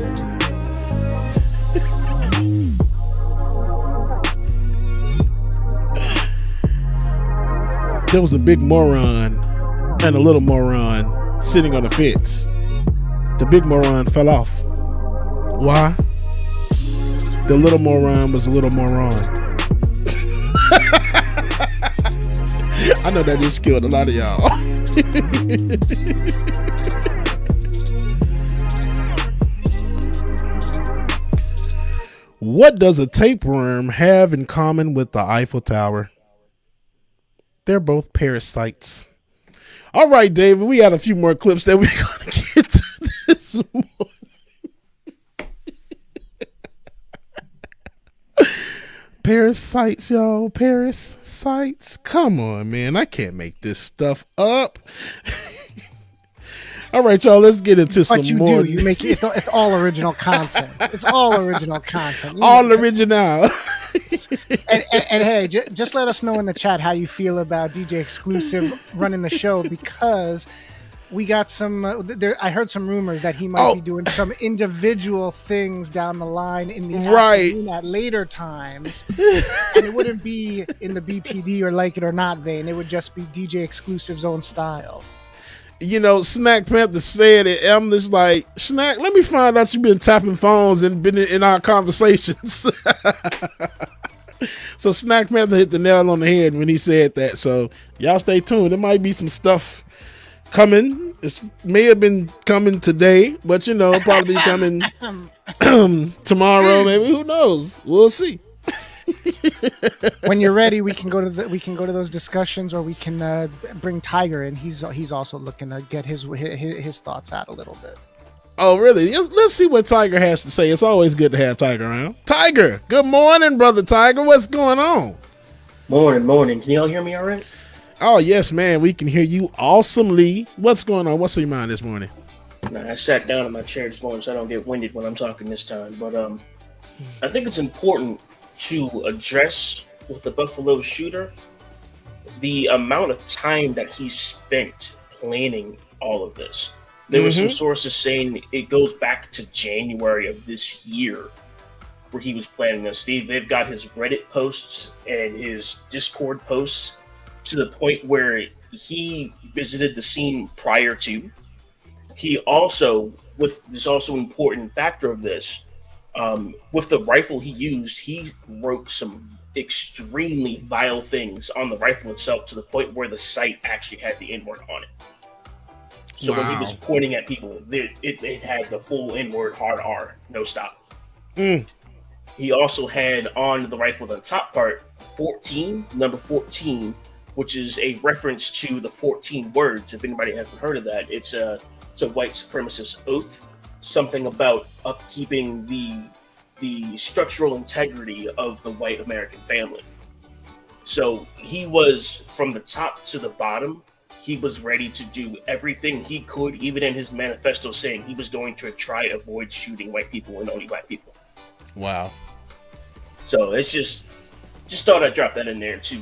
There was a big moron and a little moron sitting on a fence. The big moron fell off. Why? The little moron was a little moron. I know that just killed a lot of y'all. What does a tapeworm have in common with the Eiffel Tower? They're both parasites. All right, David, we got a few more clips that we're going to get to this morning. Parasites, y'all. Parasites. Come on, man. I can't make this stuff up. All right, y'all. Let's get into some more. But you make it. It's all original content. It's all original content. All original. And hey, just let us know in the chat how you feel about DJ Exclusive running the show, because we got some. I heard some rumors that he might be doing some individual things down the line in the afternoon at later times, and it wouldn't be in the BPD or Like It or Not vein. It would just be DJ Exclusive's own style. You know, Snack Panther said it. I'm just like, Snack, let me find out you've been tapping phones and been in our conversations. So Snack Panther hit the nail on the head when he said that. So y'all stay tuned. There might be some stuff coming. It may have been coming today, but probably coming tomorrow. Maybe, who knows? We'll see. When you're ready, we can go to those discussions, or we can bring Tiger in. He's also looking to get his thoughts out a little bit. Oh, really? Let's see what Tiger has to say. It's always good to have Tiger around. Tiger, good morning, brother Tiger. What's going on? Morning. Can y'all hear me all right? Oh, yes, man. We can hear you awesomely. What's going on? What's on your mind this morning? I sat down in my chair this morning so I don't get winded when I'm talking this time. But I think it's important to address with the Buffalo shooter the amount of time that he spent planning all of this. There were some sources saying it goes back to January of this year where he was planning this. They've got his Reddit posts and his Discord posts to the point where he visited the scene prior to. He also, there's also an important factor of this, with the rifle he used, he wrote some extremely vile things on the rifle itself to the point where the sight actually had the N-word on it. So when he was pointing at people, it had the full N-word, hard R, no stop. He also had on the rifle, the top part, number 14, which is a reference to the 14 words. If anybody hasn't heard of that, it's a white supremacist oath, something about upkeeping the structural integrity of the white American family. So he was, from the top to the bottom, he was ready to do everything he could, even in his manifesto saying he was going to try to avoid shooting white people and only white people. Wow. So it's just thought I'd drop that in there to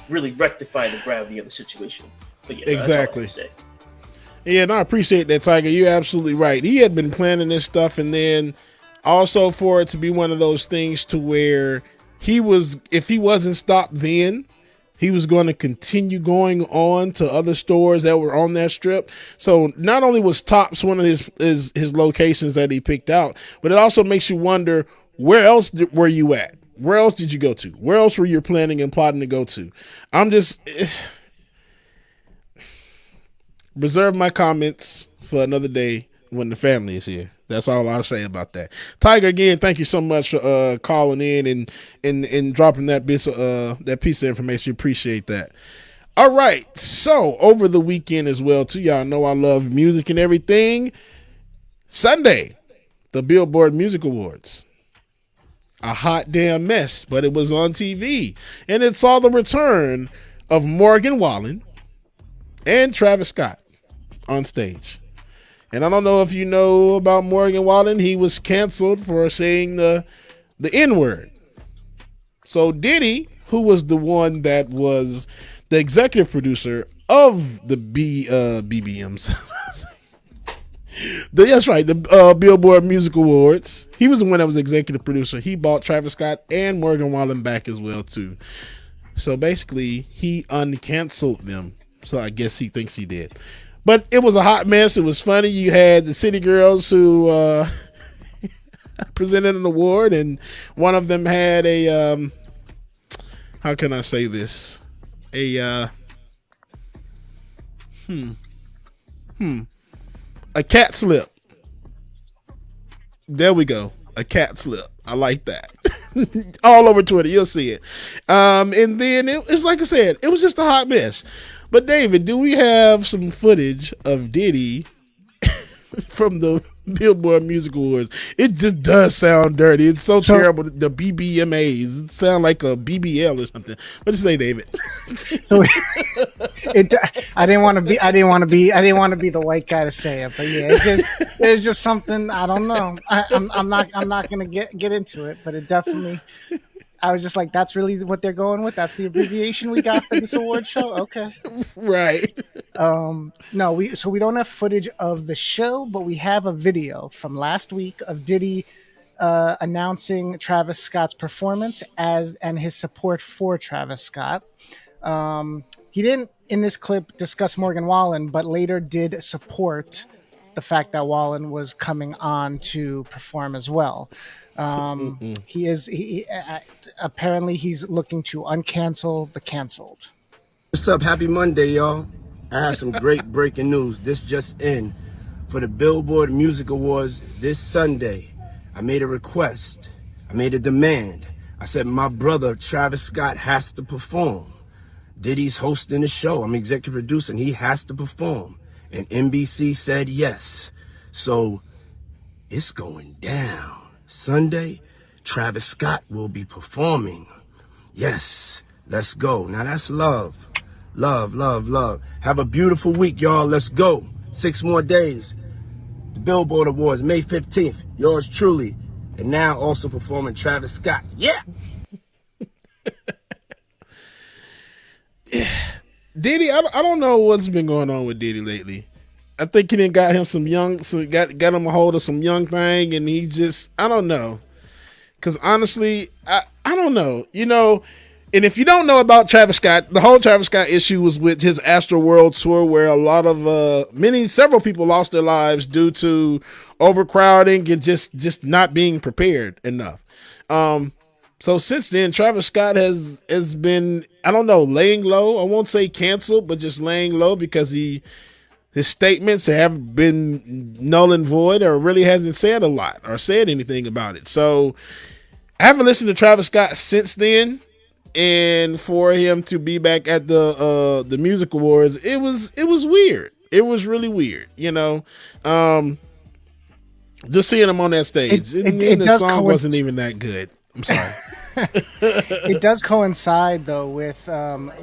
really rectify the gravity of the situation. But yeah, exactly. That's all I have to say. Yeah, no, I appreciate that, Tiger. You're absolutely right. He had been planning this stuff, and then also for it to be one of those things to where if he wasn't stopped then, he was going to continue going on to other stores that were on that strip. So not only was Tops one of his locations that he picked out, but it also makes you wonder, where else were you at? Where else did you go to? Where else were you planning and plotting to go to? Reserve my comments for another day when the family is here. That's all I'll say about that. Tiger, again, thank you so much for calling in and dropping that piece of information. Appreciate that. All right. So over the weekend as well, too, y'all know I love music and everything. Sunday, the Billboard Music Awards. A hot damn mess, but it was on TV. And it saw the return of Morgan Wallen and Travis Scott on stage. And I don't know if you know about Morgan Wallen. He was canceled for saying the N-word. So Diddy, who was the one that was the executive producer of the BBMs, that's right, the Billboard Music Awards. He was the one that was executive producer. He bought Travis Scott and Morgan Wallen back as well too. So basically, he uncanceled them. So I guess he thinks he did. But it was a hot mess. It was funny. You had the City Girls who presented an award, and one of them had a how can I say this? A cat slip. There we go. A cat slip. I like that. All over Twitter, you'll see it. And then it's like I said, it was just a hot mess. But David, do we have some footage of Diddy from the Billboard Music Awards? It just does sound dirty. It's so terrible. The BBMAs, it sound like a BBL or something. What do you say, David? So I didn't want to be the white guy to say it, but yeah, it's just something. I don't know. I'm not gonna get into it, but it definitely. I was just like, that's really what they're going with. That's the abbreviation we got for this award show. Okay, right. No, we don't have footage of the show, but we have a video from last week of Diddy announcing Travis Scott's performance and his support for Travis Scott. He didn't in this clip discuss Morgan Wallen, but later did support the fact that Wallen was coming on to perform as well. He apparently he's looking to uncancel the canceled. What's up? Happy Monday, y'all. I have some great breaking news. This just in. For the Billboard Music Awards this Sunday, I made a request. I made a demand. I said my brother Travis Scott has to perform. Diddy's hosting the show. I'm executive producer, and he has to perform. And NBC said yes. So it's going down. Sunday, Travis Scott will be performing. Yes, let's go. Now that's love. Love, love, love. Have a beautiful week, y'all. Let's go. 6 more days. The Billboard Awards, May 15th. Yours truly. And now also performing Travis Scott. Yeah! Diddy, I don't know what's been going on with Diddy lately. I think he done got him got him a hold of some young thing, and he just, I don't know. Because honestly, I don't know. You know, and if you don't know about Travis Scott, the whole Travis Scott issue was with his Astroworld tour, where a lot of several people lost their lives due to overcrowding and just not being prepared enough. So since then, Travis Scott has been, I don't know, laying low. I won't say canceled, but just laying low because his statements have been null and void, or really hasn't said a lot or said anything about it. So I haven't listened to Travis Scott since then. And for him to be back at the music awards, it was weird. It was really weird, you know. Just seeing him on that stage. The song wasn't even that good. I'm sorry. It does coincide though with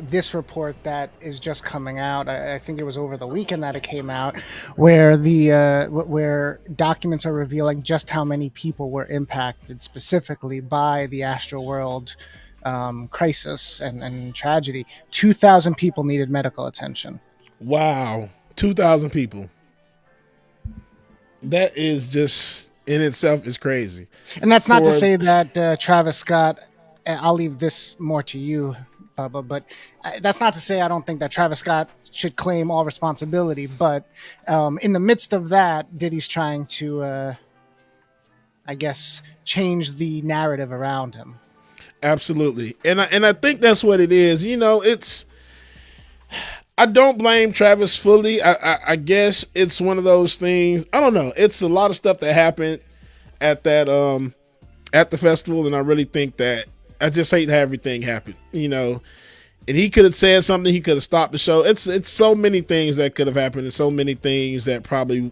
this report that is just coming out. I think it was over the weekend that it came out, where where documents are revealing just how many people were impacted specifically by the Astroworld crisis and tragedy. 2,000 people needed medical attention. Wow, 2,000 people. That is just in itself is crazy. And that's not to say that Travis Scott, I'll leave this more to you, Bubba, but that's not to say I don't think that Travis Scott should claim all responsibility. But in the midst of that, Diddy's trying to, I guess, change the narrative around him. Absolutely. And I think that's what it is. You know, I don't blame Travis fully. I guess it's one of those things. I don't know. It's a lot of stuff that happened at that at the festival, and I really think that I just hate how everything happened. You know, and he could have said something. He could have stopped the show. It's so many things that could have happened, and so many things that probably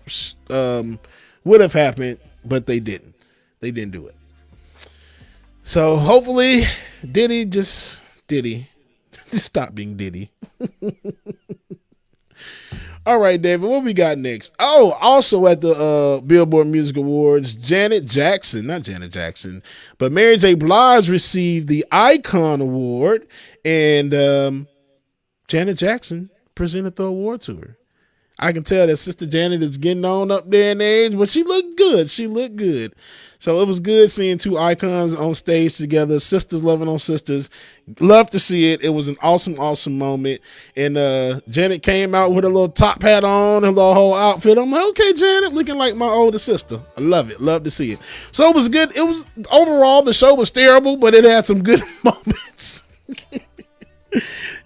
would have happened, but they didn't. They didn't do it. So hopefully, Diddy just stop being Diddy. All right, David, what we got next? Oh, also at the Billboard Music Awards, not Janet Jackson, but Mary J. Blige received the Icon Award, and Janet Jackson presented the award to her. I can tell that Sister Janet is getting on up there in age, but she looked good. So it was good seeing two icons on stage together, sisters loving on sisters. Love to see it. It was an awesome, awesome moment. And Janet came out with a little top hat on, her little whole outfit. I'm like, okay, Janet, looking like my older sister. I love it. Love to see it. So it was good. It was overall, the show was terrible, but it had some good moments.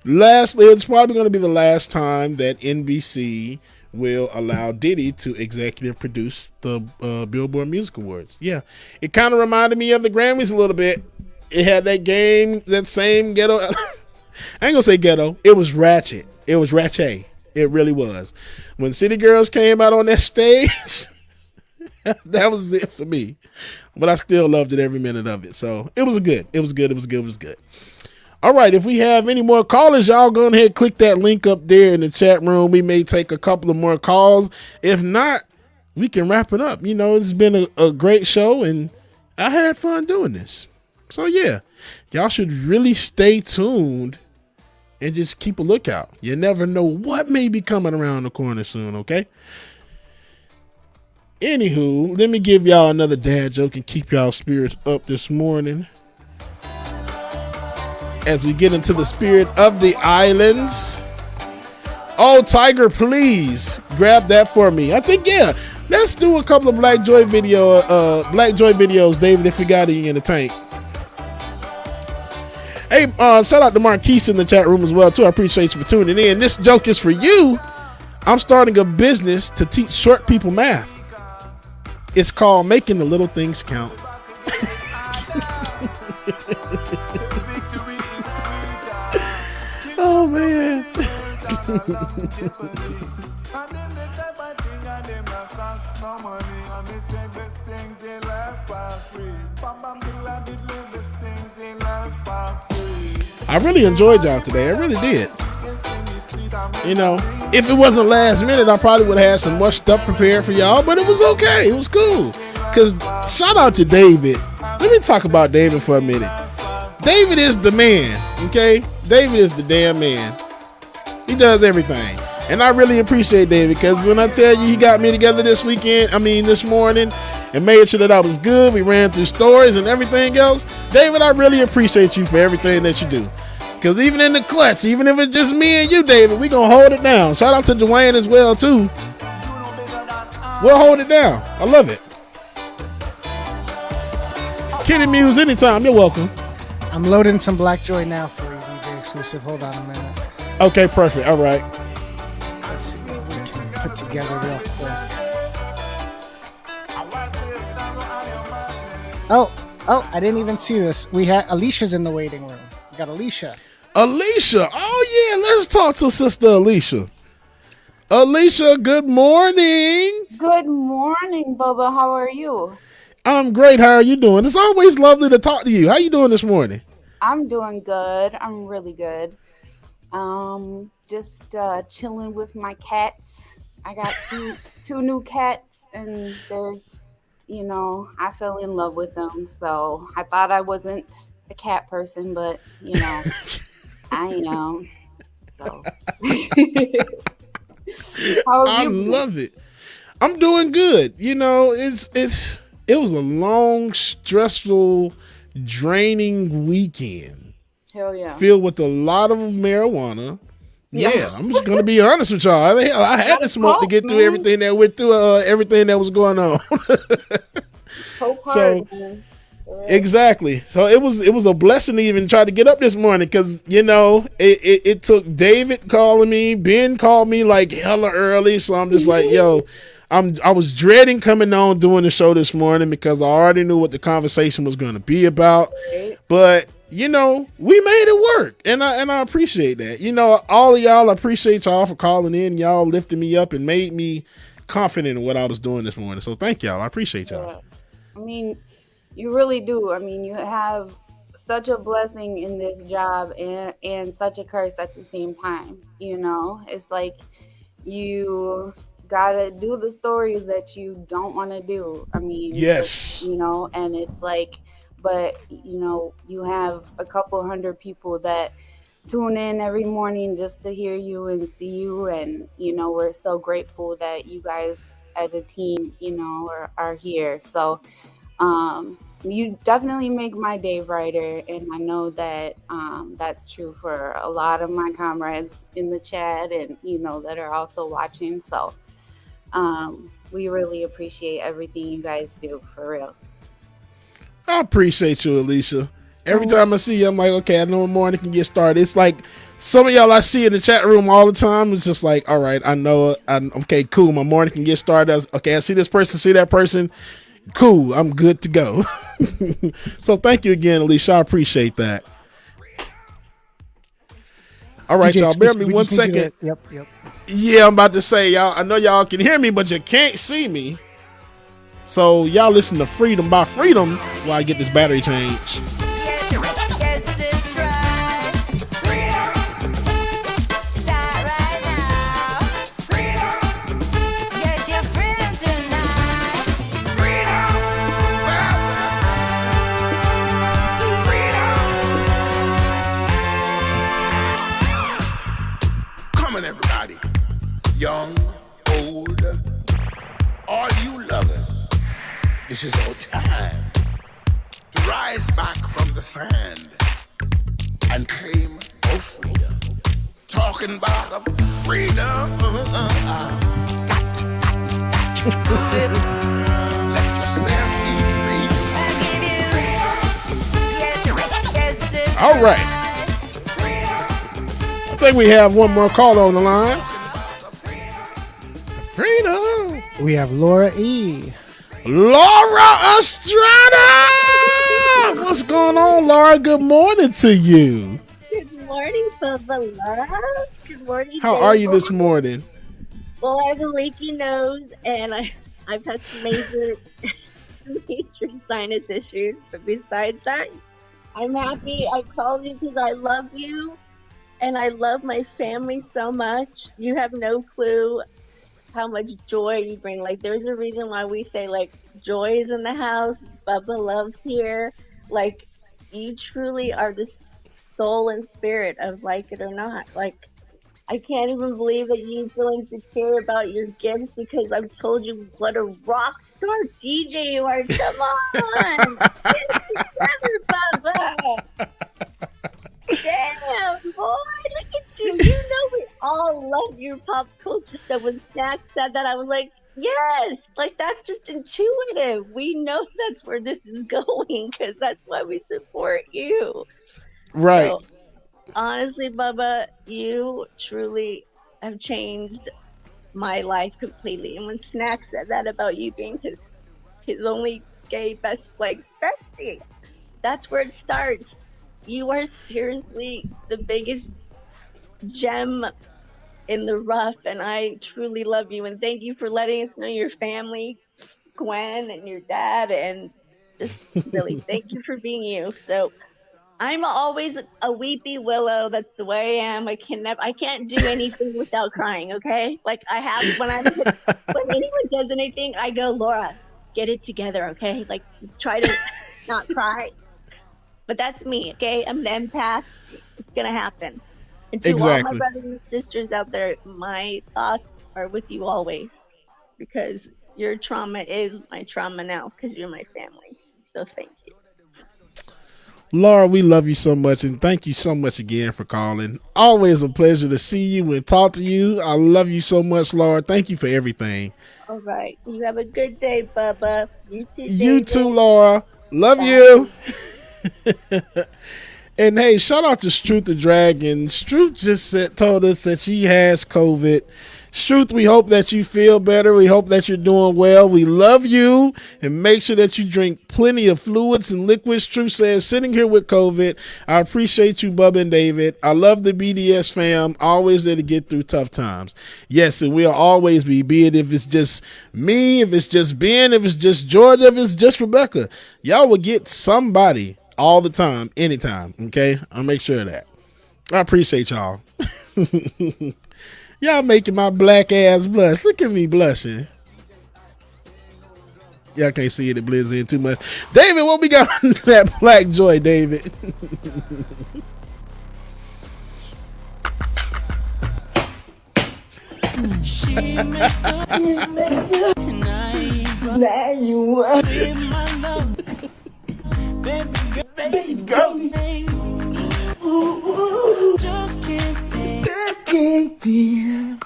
Lastly, it's probably going to be the last time that NBC will allow Diddy to executive produce the Billboard Music Awards. Yeah, it kind of reminded me of the Grammys a little bit. It had that same ghetto. I ain't gonna say ghetto. It was ratchet. It was ratchet. It really was. When City Girls came out on that stage, that was it for me. But I still loved it every minute of it. So it was good. It was good. All right, if we have any more callers, y'all go ahead and click that link up there in the chat room. We may take a couple of more calls. If not, we can wrap it up. It's been a great show, and I had fun doing this. So, yeah, y'all should really stay tuned and just keep a lookout. You never know what may be coming around the corner soon, okay? Anywho, let me give y'all another dad joke and keep y'all spirits up this morning as we get into the spirit of the islands. Oh, Tiger, please grab that for me. I think, yeah, let's do a couple of Black Joy videos, David, if you got any in the tank. Hey, shout out to Marquise in the chat room as well, too. I appreciate you for tuning in. This joke is for you. I'm starting a business to teach short people math. It's called Making the Little Things Count. Oh, man. I really enjoyed y'all today. I really did. If it wasn't last minute, I probably would have had some more stuff prepared for y'all, but it was okay. It was cool. Because shout out to David. Let me talk about David for a minute. David is the man, okay? David is the damn man. He does everything. And I really appreciate David, because when I tell you he got me together this morning, and made sure that I was good, we ran through stories and everything else. David, I really appreciate you for everything that you do. Because even in the clutch, even if it's just me and you, David, we going to hold it down. Shout out to Dwayne as well, too. We'll hold it down. I love it. Kitty Muse, anytime. You're welcome. I'm loading some Black Joy now for you, DJ Exclusive. Hold on a minute. Okay, perfect. All right. Let's see what we can put together real quick. Oh, I didn't even see this. We had Alicia's in the waiting room. We got Alicia. Alicia. Oh, yeah. Let's talk to Sister Alicia. Alicia, good morning. Good morning, Bubba. How are you? I'm great. How are you doing? It's always lovely to talk to you. How you doing this morning? I'm doing good. I'm really good. Just chilling with my cats. I got two new cats, and they're, I fell in love with them. So I thought I wasn't a cat person, but I am. So I love it. I'm doing good. It was a long, stressful, draining weekend. Hell yeah. Filled with a lot of marijuana. Yeah, I'm just going to be honest with y'all. I had to smoke to get through everything that went through, everything that was going on. Exactly. So it was a blessing to even try to get up this morning, because it took David calling me, Ben called me like hella early, so I'm just like, yo, I was dreading coming on doing the show this morning because I already knew what the conversation was going to be about. But we made it work, and I appreciate that. All of y'all, I appreciate y'all for calling in. Y'all lifted me up and made me confident in what I was doing this morning. So thank y'all. I appreciate y'all. I mean, you really do. I mean, you have such a blessing in this job and such a curse at the same time. It's like you gotta do the stories that you don't want to do. I mean, Yes. and it's like, but you have a couple hundred people that tune in every morning just to hear you and see you, and we're so grateful that you guys as a team, are here. So you definitely make my day brighter, and I know that that's true for a lot of my comrades in the chat, and that are also watching. So we really appreciate everything you guys do, for real. I appreciate you, Alicia. Every time I see you, I'm like, okay, I know the morning can get started. It's like some of y'all I see in the chat room all the time. It's just like, all right, I know it. Okay, cool. My morning can get started. Okay, I see this person, see that person. Cool, I'm good to go. So thank you again, Alicia. I appreciate that. All right, DJ y'all, bear Exclusive, me we one just need you second. Yep. Yeah, I'm about to say, y'all, I know y'all can hear me, but you can't see me. So y'all listen to Freedom by Freedom while I get this battery changed. Yes, it's right. Freedom. Start right now. Freedom. Get your freedom tonight. Freedom. Come on, everybody. Young, old, all you lovers. This is our time to rise back from the sand and claim our freedom. Talking about the freedom. Got it. Let yourself be free. All right. I think we have one more caller on the line. Freedom. We have Laura E. Laura Estrada! What's going on, Laura? Good morning to you. Good morning, Bubba. Good morning. How are you this morning? Well, I have a leaky nose, and I've had some major sinus issues. But besides that, I'm happy. I called you because I love you, and I love my family so much. You have no clue how much joy you bring. Like, there's a reason why we say, like, joy is in the house, Bubba loves here. Like, you truly are the soul and spirit of Like It or Not. Like, I can't even believe that you feel insecure about your gifts because I've told you what a rock star DJ you are. Come on! Get it together, Bubba! Damn, boy, look at you. You know we all love your pop culture stuff. When Snack said that, I was like, yes, like that's just intuitive. We know that's where this is going because that's why we support you. Right. So, honestly, Bubba, you truly have changed my life completely. And when Snack said that about you being his only gay best bestie, that's where it starts. You are seriously the biggest gem in the rough, and I truly love you. And thank you for letting us know your family, Gwen, and your dad, and just really thank you for being you. So I'm always a weepy willow. That's the way I am. I can't do anything without crying. Okay, like I have when anyone does anything, I go, Laura, get it together. Okay, like just try to not cry. But that's me, okay? I'm an empath. It's going to happen. And to all my brothers and sisters out there, my thoughts are with you always because your trauma is my trauma now because you're my family. So thank you. Laura, we love you so much, and thank you so much again for calling. Always a pleasure to see you and talk to you. I love you so much, Laura. Thank you for everything. All right. You have a good day, Bubba. You too, You too, Laura. Love you. And hey, shout out to Struth the Dragon. Struth just told us that she has COVID. Struth, we hope that you feel better. We hope that you're doing well. We love you, and make sure that you drink plenty of fluids and liquids. Struth says, sitting here with COVID, I appreciate you, Bubba and David. I love the BDS fam, always there to get through tough times. Yes, and we'll always be it if it's just me, if it's just Ben, if it's just Georgia, if it's just Rebecca. Y'all will get somebody all the time, anytime, okay? I'll make sure of that. I appreciate y'all. Y'all making my black ass blush. Look at me blushing. Y'all can't see it. It blends in too much. David, what we got on that black joy, David? She messed up. Now you are my love. Baby girl. Ooh, just can't feel.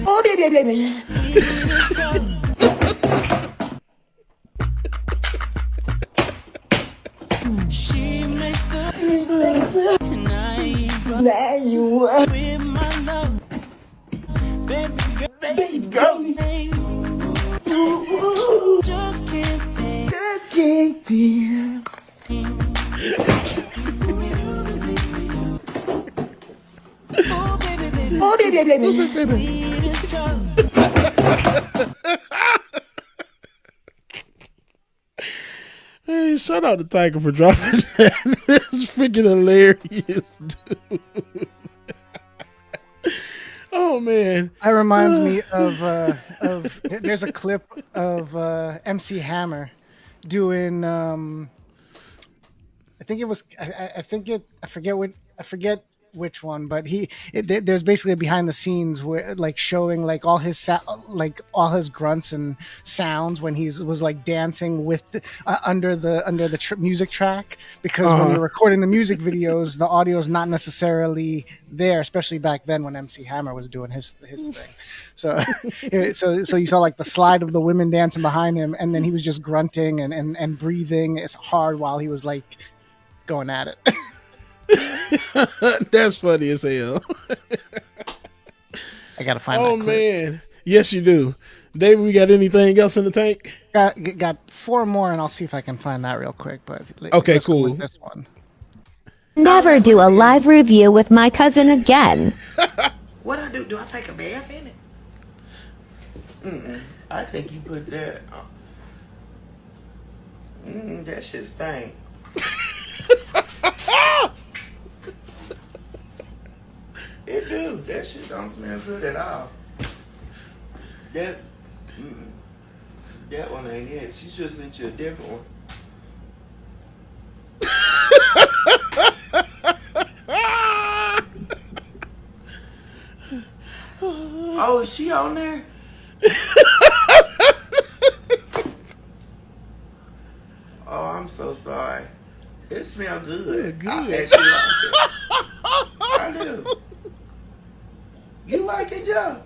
Oh, baby. She makes the now you are with my love. Baby girl. Ooh, just can't feel. Oh, baby. Hey, shout out to Tiger for dropping that. It's freaking hilarious, dude. Oh man, that reminds me of there's a clip of MC Hammer doing I forget which one, but there's basically a behind the scenes where like showing like all his all his grunts and sounds when he was like dancing with under the music track, because when you're recording the music videos, the audio is not necessarily there, especially back then when MC Hammer was doing his thing. So so you saw like the slide of the women dancing behind him, and then he was just grunting and breathing as hard while he was like going at it. That's funny as hell. I gotta find. Oh that clip. man, yes you do, David. We got anything else in the tank? Got 4 more, and I'll see if I can find that real quick. But okay, cool. This one. Never do a live review with my cousin again. What I do? Do I take a bath in it? I think you put that. That shit stink. It do. That shit don't smell good at all. That one ain't it. She should sent you a different one. Oh, is she on there? Oh, I'm so sorry. It smells good. I actually like it. I do. You like it, Joe?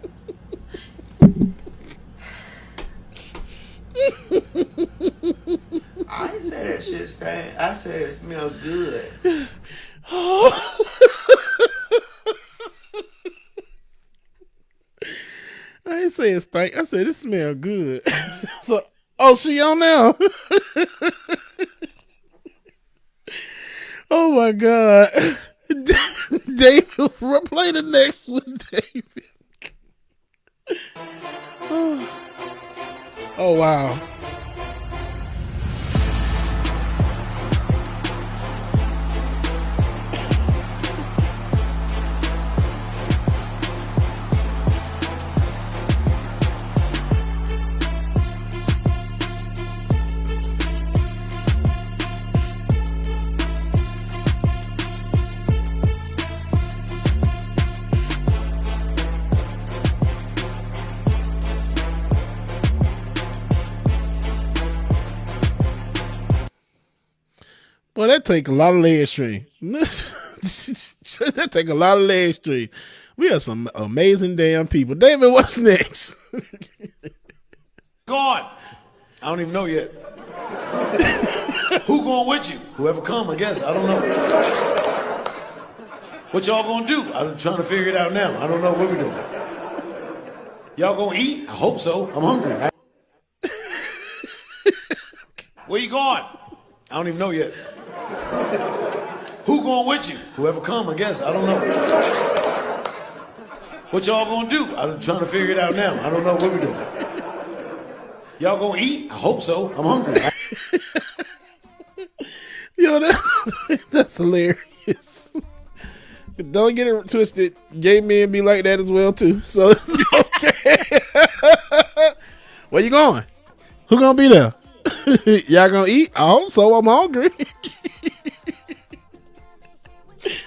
I ain't say that shit stank. I said it smells good. I ain't say it stank. I said it smell good. So, she on now? Oh my God. David, play the next one, David. Oh wow. Well, that take a lot of leg string. That take a lot of leg string. We are some amazing damn people. David, what's next? Gone. I don't even know yet. Who going with you? Whoever come, I guess. I don't know. What y'all gonna do? I'm trying to figure it out now. I don't know what we doing. Y'all gonna eat? I hope so. I'm hungry. Where you going? I don't even know yet. Who going with you? Whoever come, I guess. I don't know. What y'all gonna do? I'm trying to figure it out now. I don't know what we doing. Y'all gonna eat? I hope so. I'm hungry. Yo, that's hilarious. Don't get it twisted. Gay men be like that as well too. So it's okay. Where you going? Who gonna be there? Y'all gonna eat? I hope so. I'm hungry.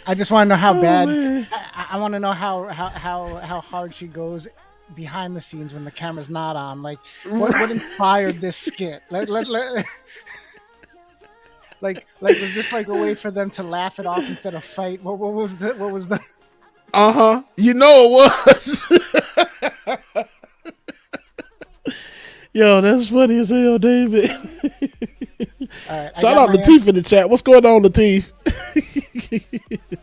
I just want to know how bad. I want to know how hard she goes behind the scenes when the camera's not on. Like, what inspired this skit? Like, was this like a way for them to laugh it off instead of fight? What was the? You know it was. Yo, that's funny as hell, David. Right, shout out Latif in the chat. What's going on, Latif?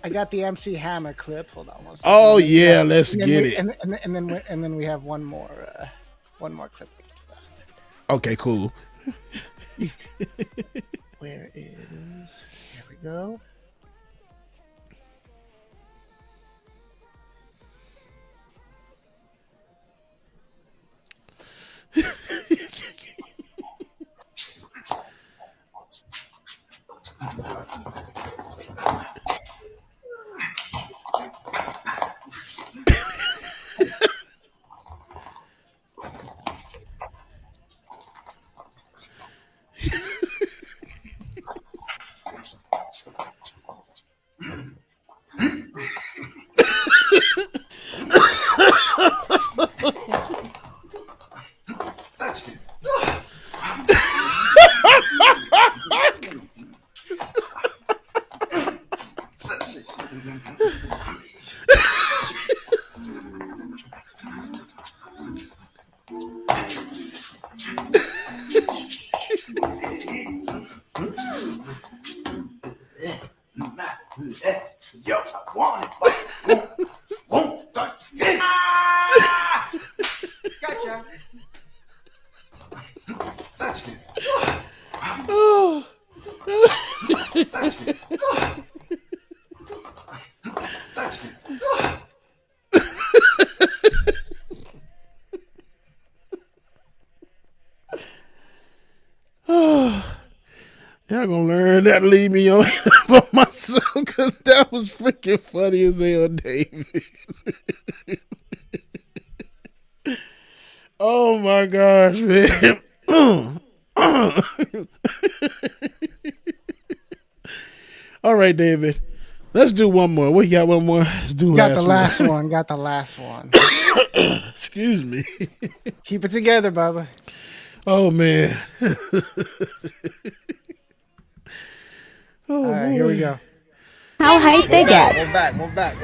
I got the MC Hammer clip. Hold on one second. Oh yeah, let's get it. And then we have one more clip. Okay, cool. Where is? Here we go. Yo, I want it, but won't touch it. Gotcha. Touch it. Touch it. Touch it. Y'all gonna learn that. Leave me on by myself because that was freaking funny as hell, David. Oh my gosh, man. All right, David. Let's do one more. We got one more. Let's do Got the last one. Got the last one. Excuse me. Keep it together, Bubba. Oh man. All right, here we go. How hype they get. Move back. Move back.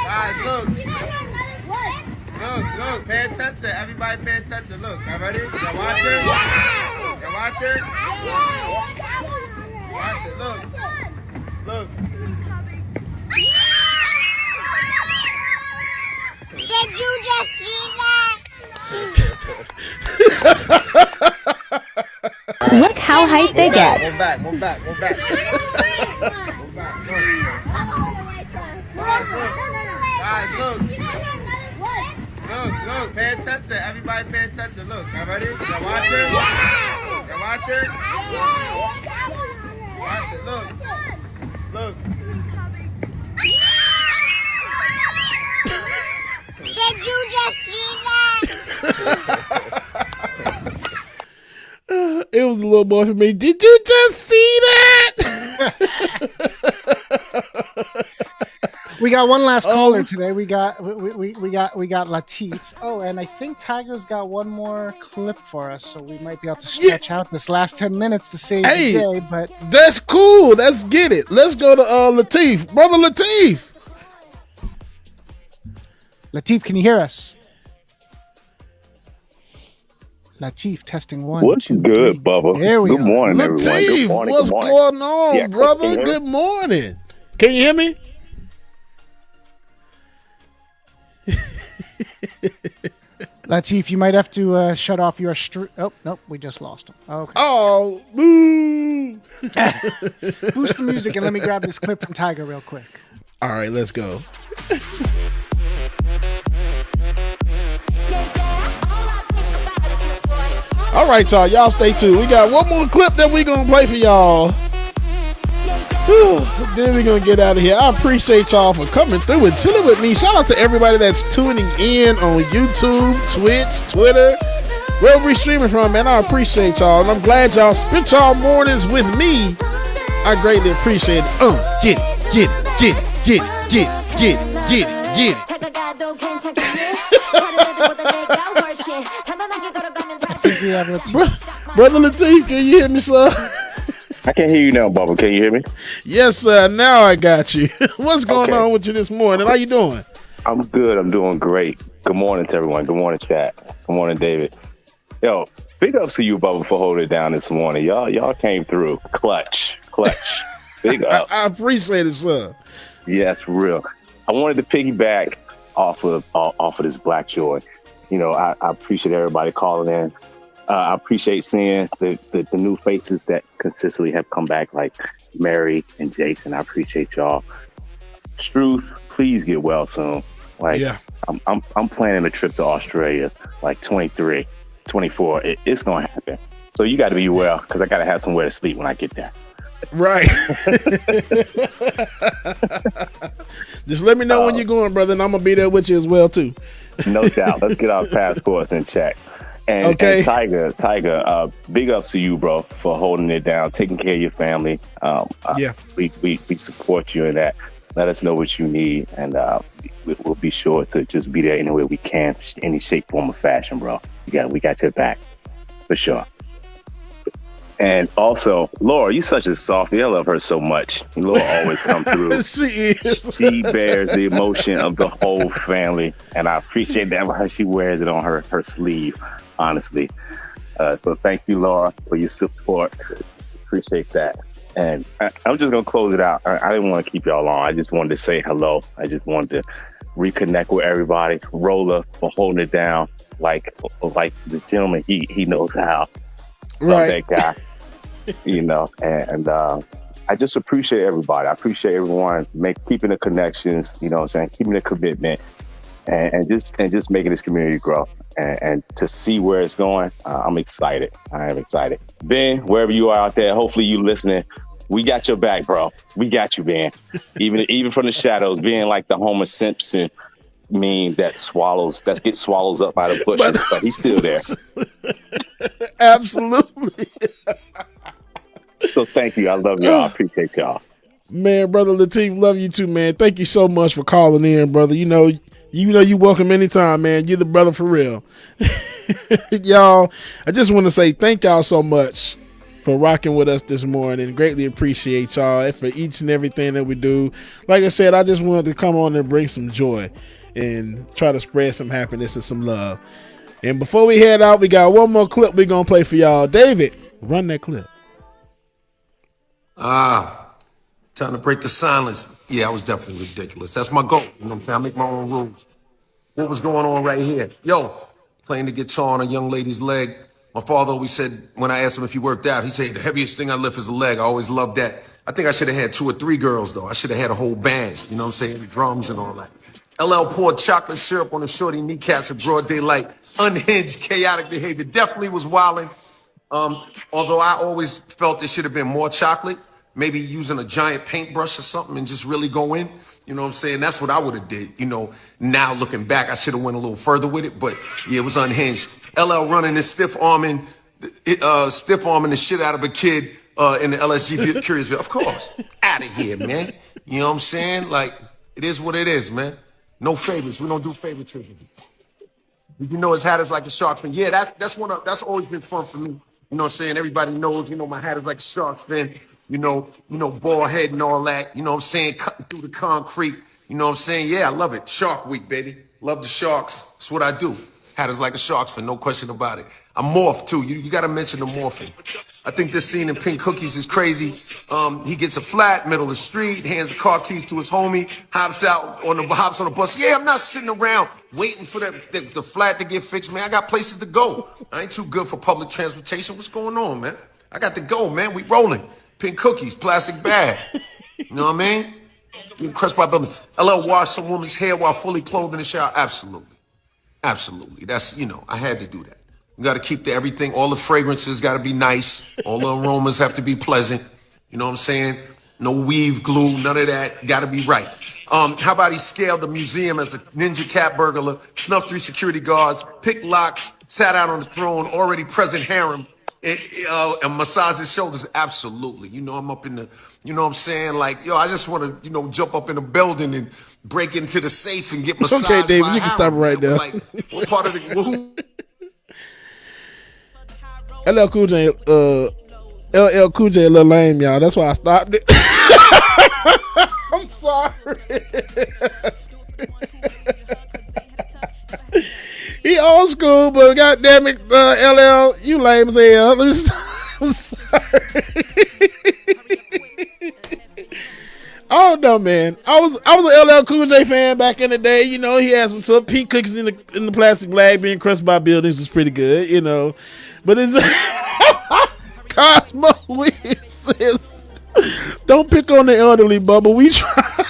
Guys, look. Look. Pay attention. Everybody pay attention. Look, y'all ready? Y'all watching? Y'all watching? Watch it. Look. Did you just see that? Look how hype they get. Move back. Guys, look. Pay attention. Everybody pay attention. Look, y'all ready? Y'all watching? Y'all watching? Watch it. Look. Did you just see that? It was a little more for me. Did you just see that? We got one last caller today. We got Latif. Oh, and I think Tiger's got one more clip for us, so we might be able to stretch out this last 10 minutes to save the day. But that's cool. Let's get it. Let's go to Latif, brother Latif. Latif, can you hear us? Latif, testing one. What's two, good, three. Bubba? There we Good are. morning, everyone. Latif, Good morning. what's Good morning. going on, Yeah, brother? can you hear Good morning. Can you hear me? Latif, you might have to shut off your Oh, nope, we just lost him. Okay. Oh, boo. Boost the music and let me grab this clip from Tiger real quick. All right, let's go. All right, y'all. Y'all stay tuned. We got one more clip that we gonna play for y'all. Whew. Then we're gonna get out of here. I appreciate y'all for coming through and chilling with me. Shout out to everybody that's tuning in on YouTube, Twitch, Twitter, wherever we streaming from, man. I appreciate y'all, and I'm glad y'all spent y'all mornings with me. I greatly appreciate it. Get it, get it, get it, get it, get it, get it, get it, get it. Brother Latif, can you hear me, sir? I can hear you now, Bubba. Can you hear me? Yes, sir. Now I got you. What's going on with you this morning? How you doing? I'm good. I'm doing great. Good morning to everyone. Good morning, chat. Good morning, David. Yo, big ups to you, Bubba, for holding it down this morning. Y'all came through. Clutch. Big ups. I appreciate it, sir. Yeah, it's real. I wanted to piggyback off of this Black Joy. You know, I appreciate everybody calling in. I appreciate seeing the new faces that consistently have come back, like Mary and Jason. I appreciate y'all. Struth, please get well soon. Like, yeah. I'm planning a trip to Australia, like 23, 24. It's gonna happen. So you got to be well, because I got to have somewhere to sleep when I get there. Right. Just let me know when you're going, brother, and I'm gonna be there with you as well too. No doubt. Let's get our passports in check. And Tiger, big ups to you, bro, for holding it down, taking care of your family. Yeah, we support you in that. Let us know what you need, and we'll be sure to just be there any way we can, any shape, form, or fashion, bro. We got your back for sure. And also, Laura, you such a softie. I love her so much. Laura always come through. She bears the emotion of the whole family, and I appreciate that. She wears it on her sleeve, honestly. So thank you, Laura, for your support. Appreciate that. And I'm just going to close it out. I didn't want to keep y'all long. I just wanted to say hello. I just wanted to reconnect with everybody. Roller for holding it down like the gentleman. He knows how. Love that guy. You know, and I just appreciate everybody. I appreciate everyone keeping the connections, you know what I'm saying, keeping the commitment, and just making this community grow. And to see where it's going, I'm excited. I am excited. Ben, wherever you are out there, hopefully you listening. We got your back, bro. We got you, Ben. Even from the shadows, being like the Homer Simpson meme that gets swallows up by the bushes, but he's still there. Absolutely. So thank you. I love y'all. I appreciate y'all. Man, brother Latif, love you too, man. Thank you so much for calling in, brother. You know you welcome anytime, man. You're the brother for real. Y'all, I just want to say thank y'all so much for rocking with us this morning. Greatly appreciate y'all for each and everything that we do. Like I said, I just wanted to come on and bring some joy and try to spread some happiness and some love. And before we head out, we got one more clip we're going to play for y'all. David, run that clip. Time to break the silence. Yeah, I was definitely ridiculous. That's my goal. You know what I'm saying? I make my own rules. What was going on right here? Yo, playing the guitar on a young lady's leg. My father always said, when I asked him if he worked out, he said, the heaviest thing I lift is a leg. I always loved that. I think I should have had 2 or 3 girls, though. I should have had a whole band, you know what I'm saying? Drums and all that. LL poured chocolate syrup on the shorty kneecaps at broad daylight. Unhinged, chaotic behavior. Definitely was wilding. Although I always felt there should have been more chocolate. Maybe using a giant paintbrush or something and just really go in. You know what I'm saying? That's what I would have did. You know, now looking back, I should have went a little further with it. But yeah, it was unhinged. LL running and stiff arming the shit out of a kid in the LSG Curiousville. Of course. Out of here, man. You know what I'm saying? Like, it is what it is, man. No favorites. We don't do favoritism. You know his hat is like a shark's fin. Yeah, that's always been fun for me. You know what I'm saying? Everybody knows, my hat is like a shark's fin. You know, bald head and all that. You know what I'm saying? Cutting through the concrete. You know what I'm saying? Yeah, I love it. Shark Week, baby. Love the sharks. That's what I do. Hat is like a shark's fin, no question about it. I morph too. You got to mention the morphing. I think this scene in Pink Cookies is crazy. He gets a flat, middle of the street, hands the car keys to his homie, hops on the bus. Yeah, I'm not sitting around waiting for the flat to get fixed, man. I got places to go. I ain't too good for public transportation. What's going on, man? I got to go, man. We rolling. Pink Cookies, plastic bag. You know what I mean? You crushed by building. LL washed some woman's hair while fully clothed in the shower. Absolutely. Absolutely. That's, I had to do that. We got to keep everything, all the fragrances got to be nice. All the aromas have to be pleasant. You know what I'm saying? No weave glue, none of that. Got to be right. How about he scaled the museum as a ninja cat burglar, snuffed 3 security guards, picked locks, sat out on the throne, already present harem, and massaged his shoulders? Absolutely. You know, I'm up in the, you know what I'm saying? Like, yo, I just want to, you know, jump up in the building and break into the safe and get massaged. Okay, David, by you can harem, stop right man. now. Like, what part of the, who? LL Cool J, LL Cool J a little lame, y'all. That's why I stopped it. I'm sorry. He old school, but goddamn it, LL, you lame as hell. I'm sorry. Oh no, man. I was an LL Cool J fan back in the day. You know, he had some pink cookies in the plastic bag being crushed by buildings was pretty good, you know. But it's Cosmo Wiz says, don't pick on the elderly, Bubba. We try.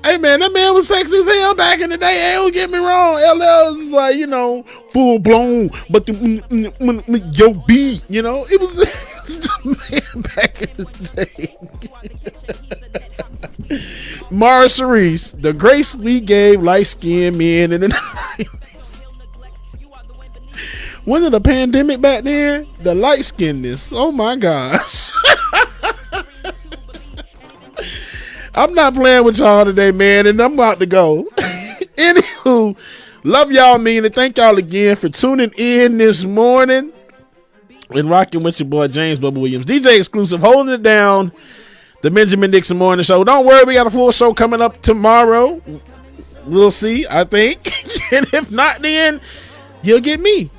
Hey man, that man was sexy as hell back in the day. Hey, don't get me wrong. LL is like, you know, full blown, but yo beat, you know, it was the man back in the day. Mara Cerise, the grace we gave light skinned men in the 90s. Wasn't it a pandemic back then? The light skinnedness. Oh my gosh. I'm not playing with y'all today, man, and I'm about to go. Anywho, love y'all, mean, and thank y'all again for tuning in this morning and rocking with your boy James Bubba Williams, DJ Exclusive, holding it down. The Benjamin Dixon Morning Show. Don't worry, we got a full show coming up tomorrow. We'll see, I think. And if not, then you'll get me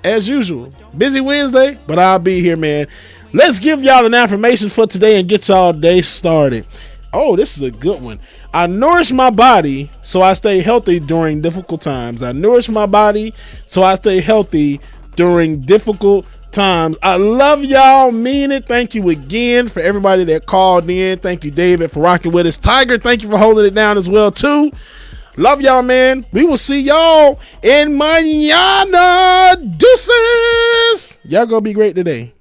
as usual. Busy Wednesday, but I'll be here, man. Let's give y'all an affirmation for today and get y'all day started. Oh, this is a good one. I nourish my body so I stay healthy during difficult times. I nourish my body so I stay healthy during difficult times. I love y'all, mean it. Thank you again for everybody that called in. Thank you, David, for rocking with us. Tiger, thank you for holding it down as well, too. Love y'all, man. We will see y'all in mañana. Deuces. Y'all gonna be great today.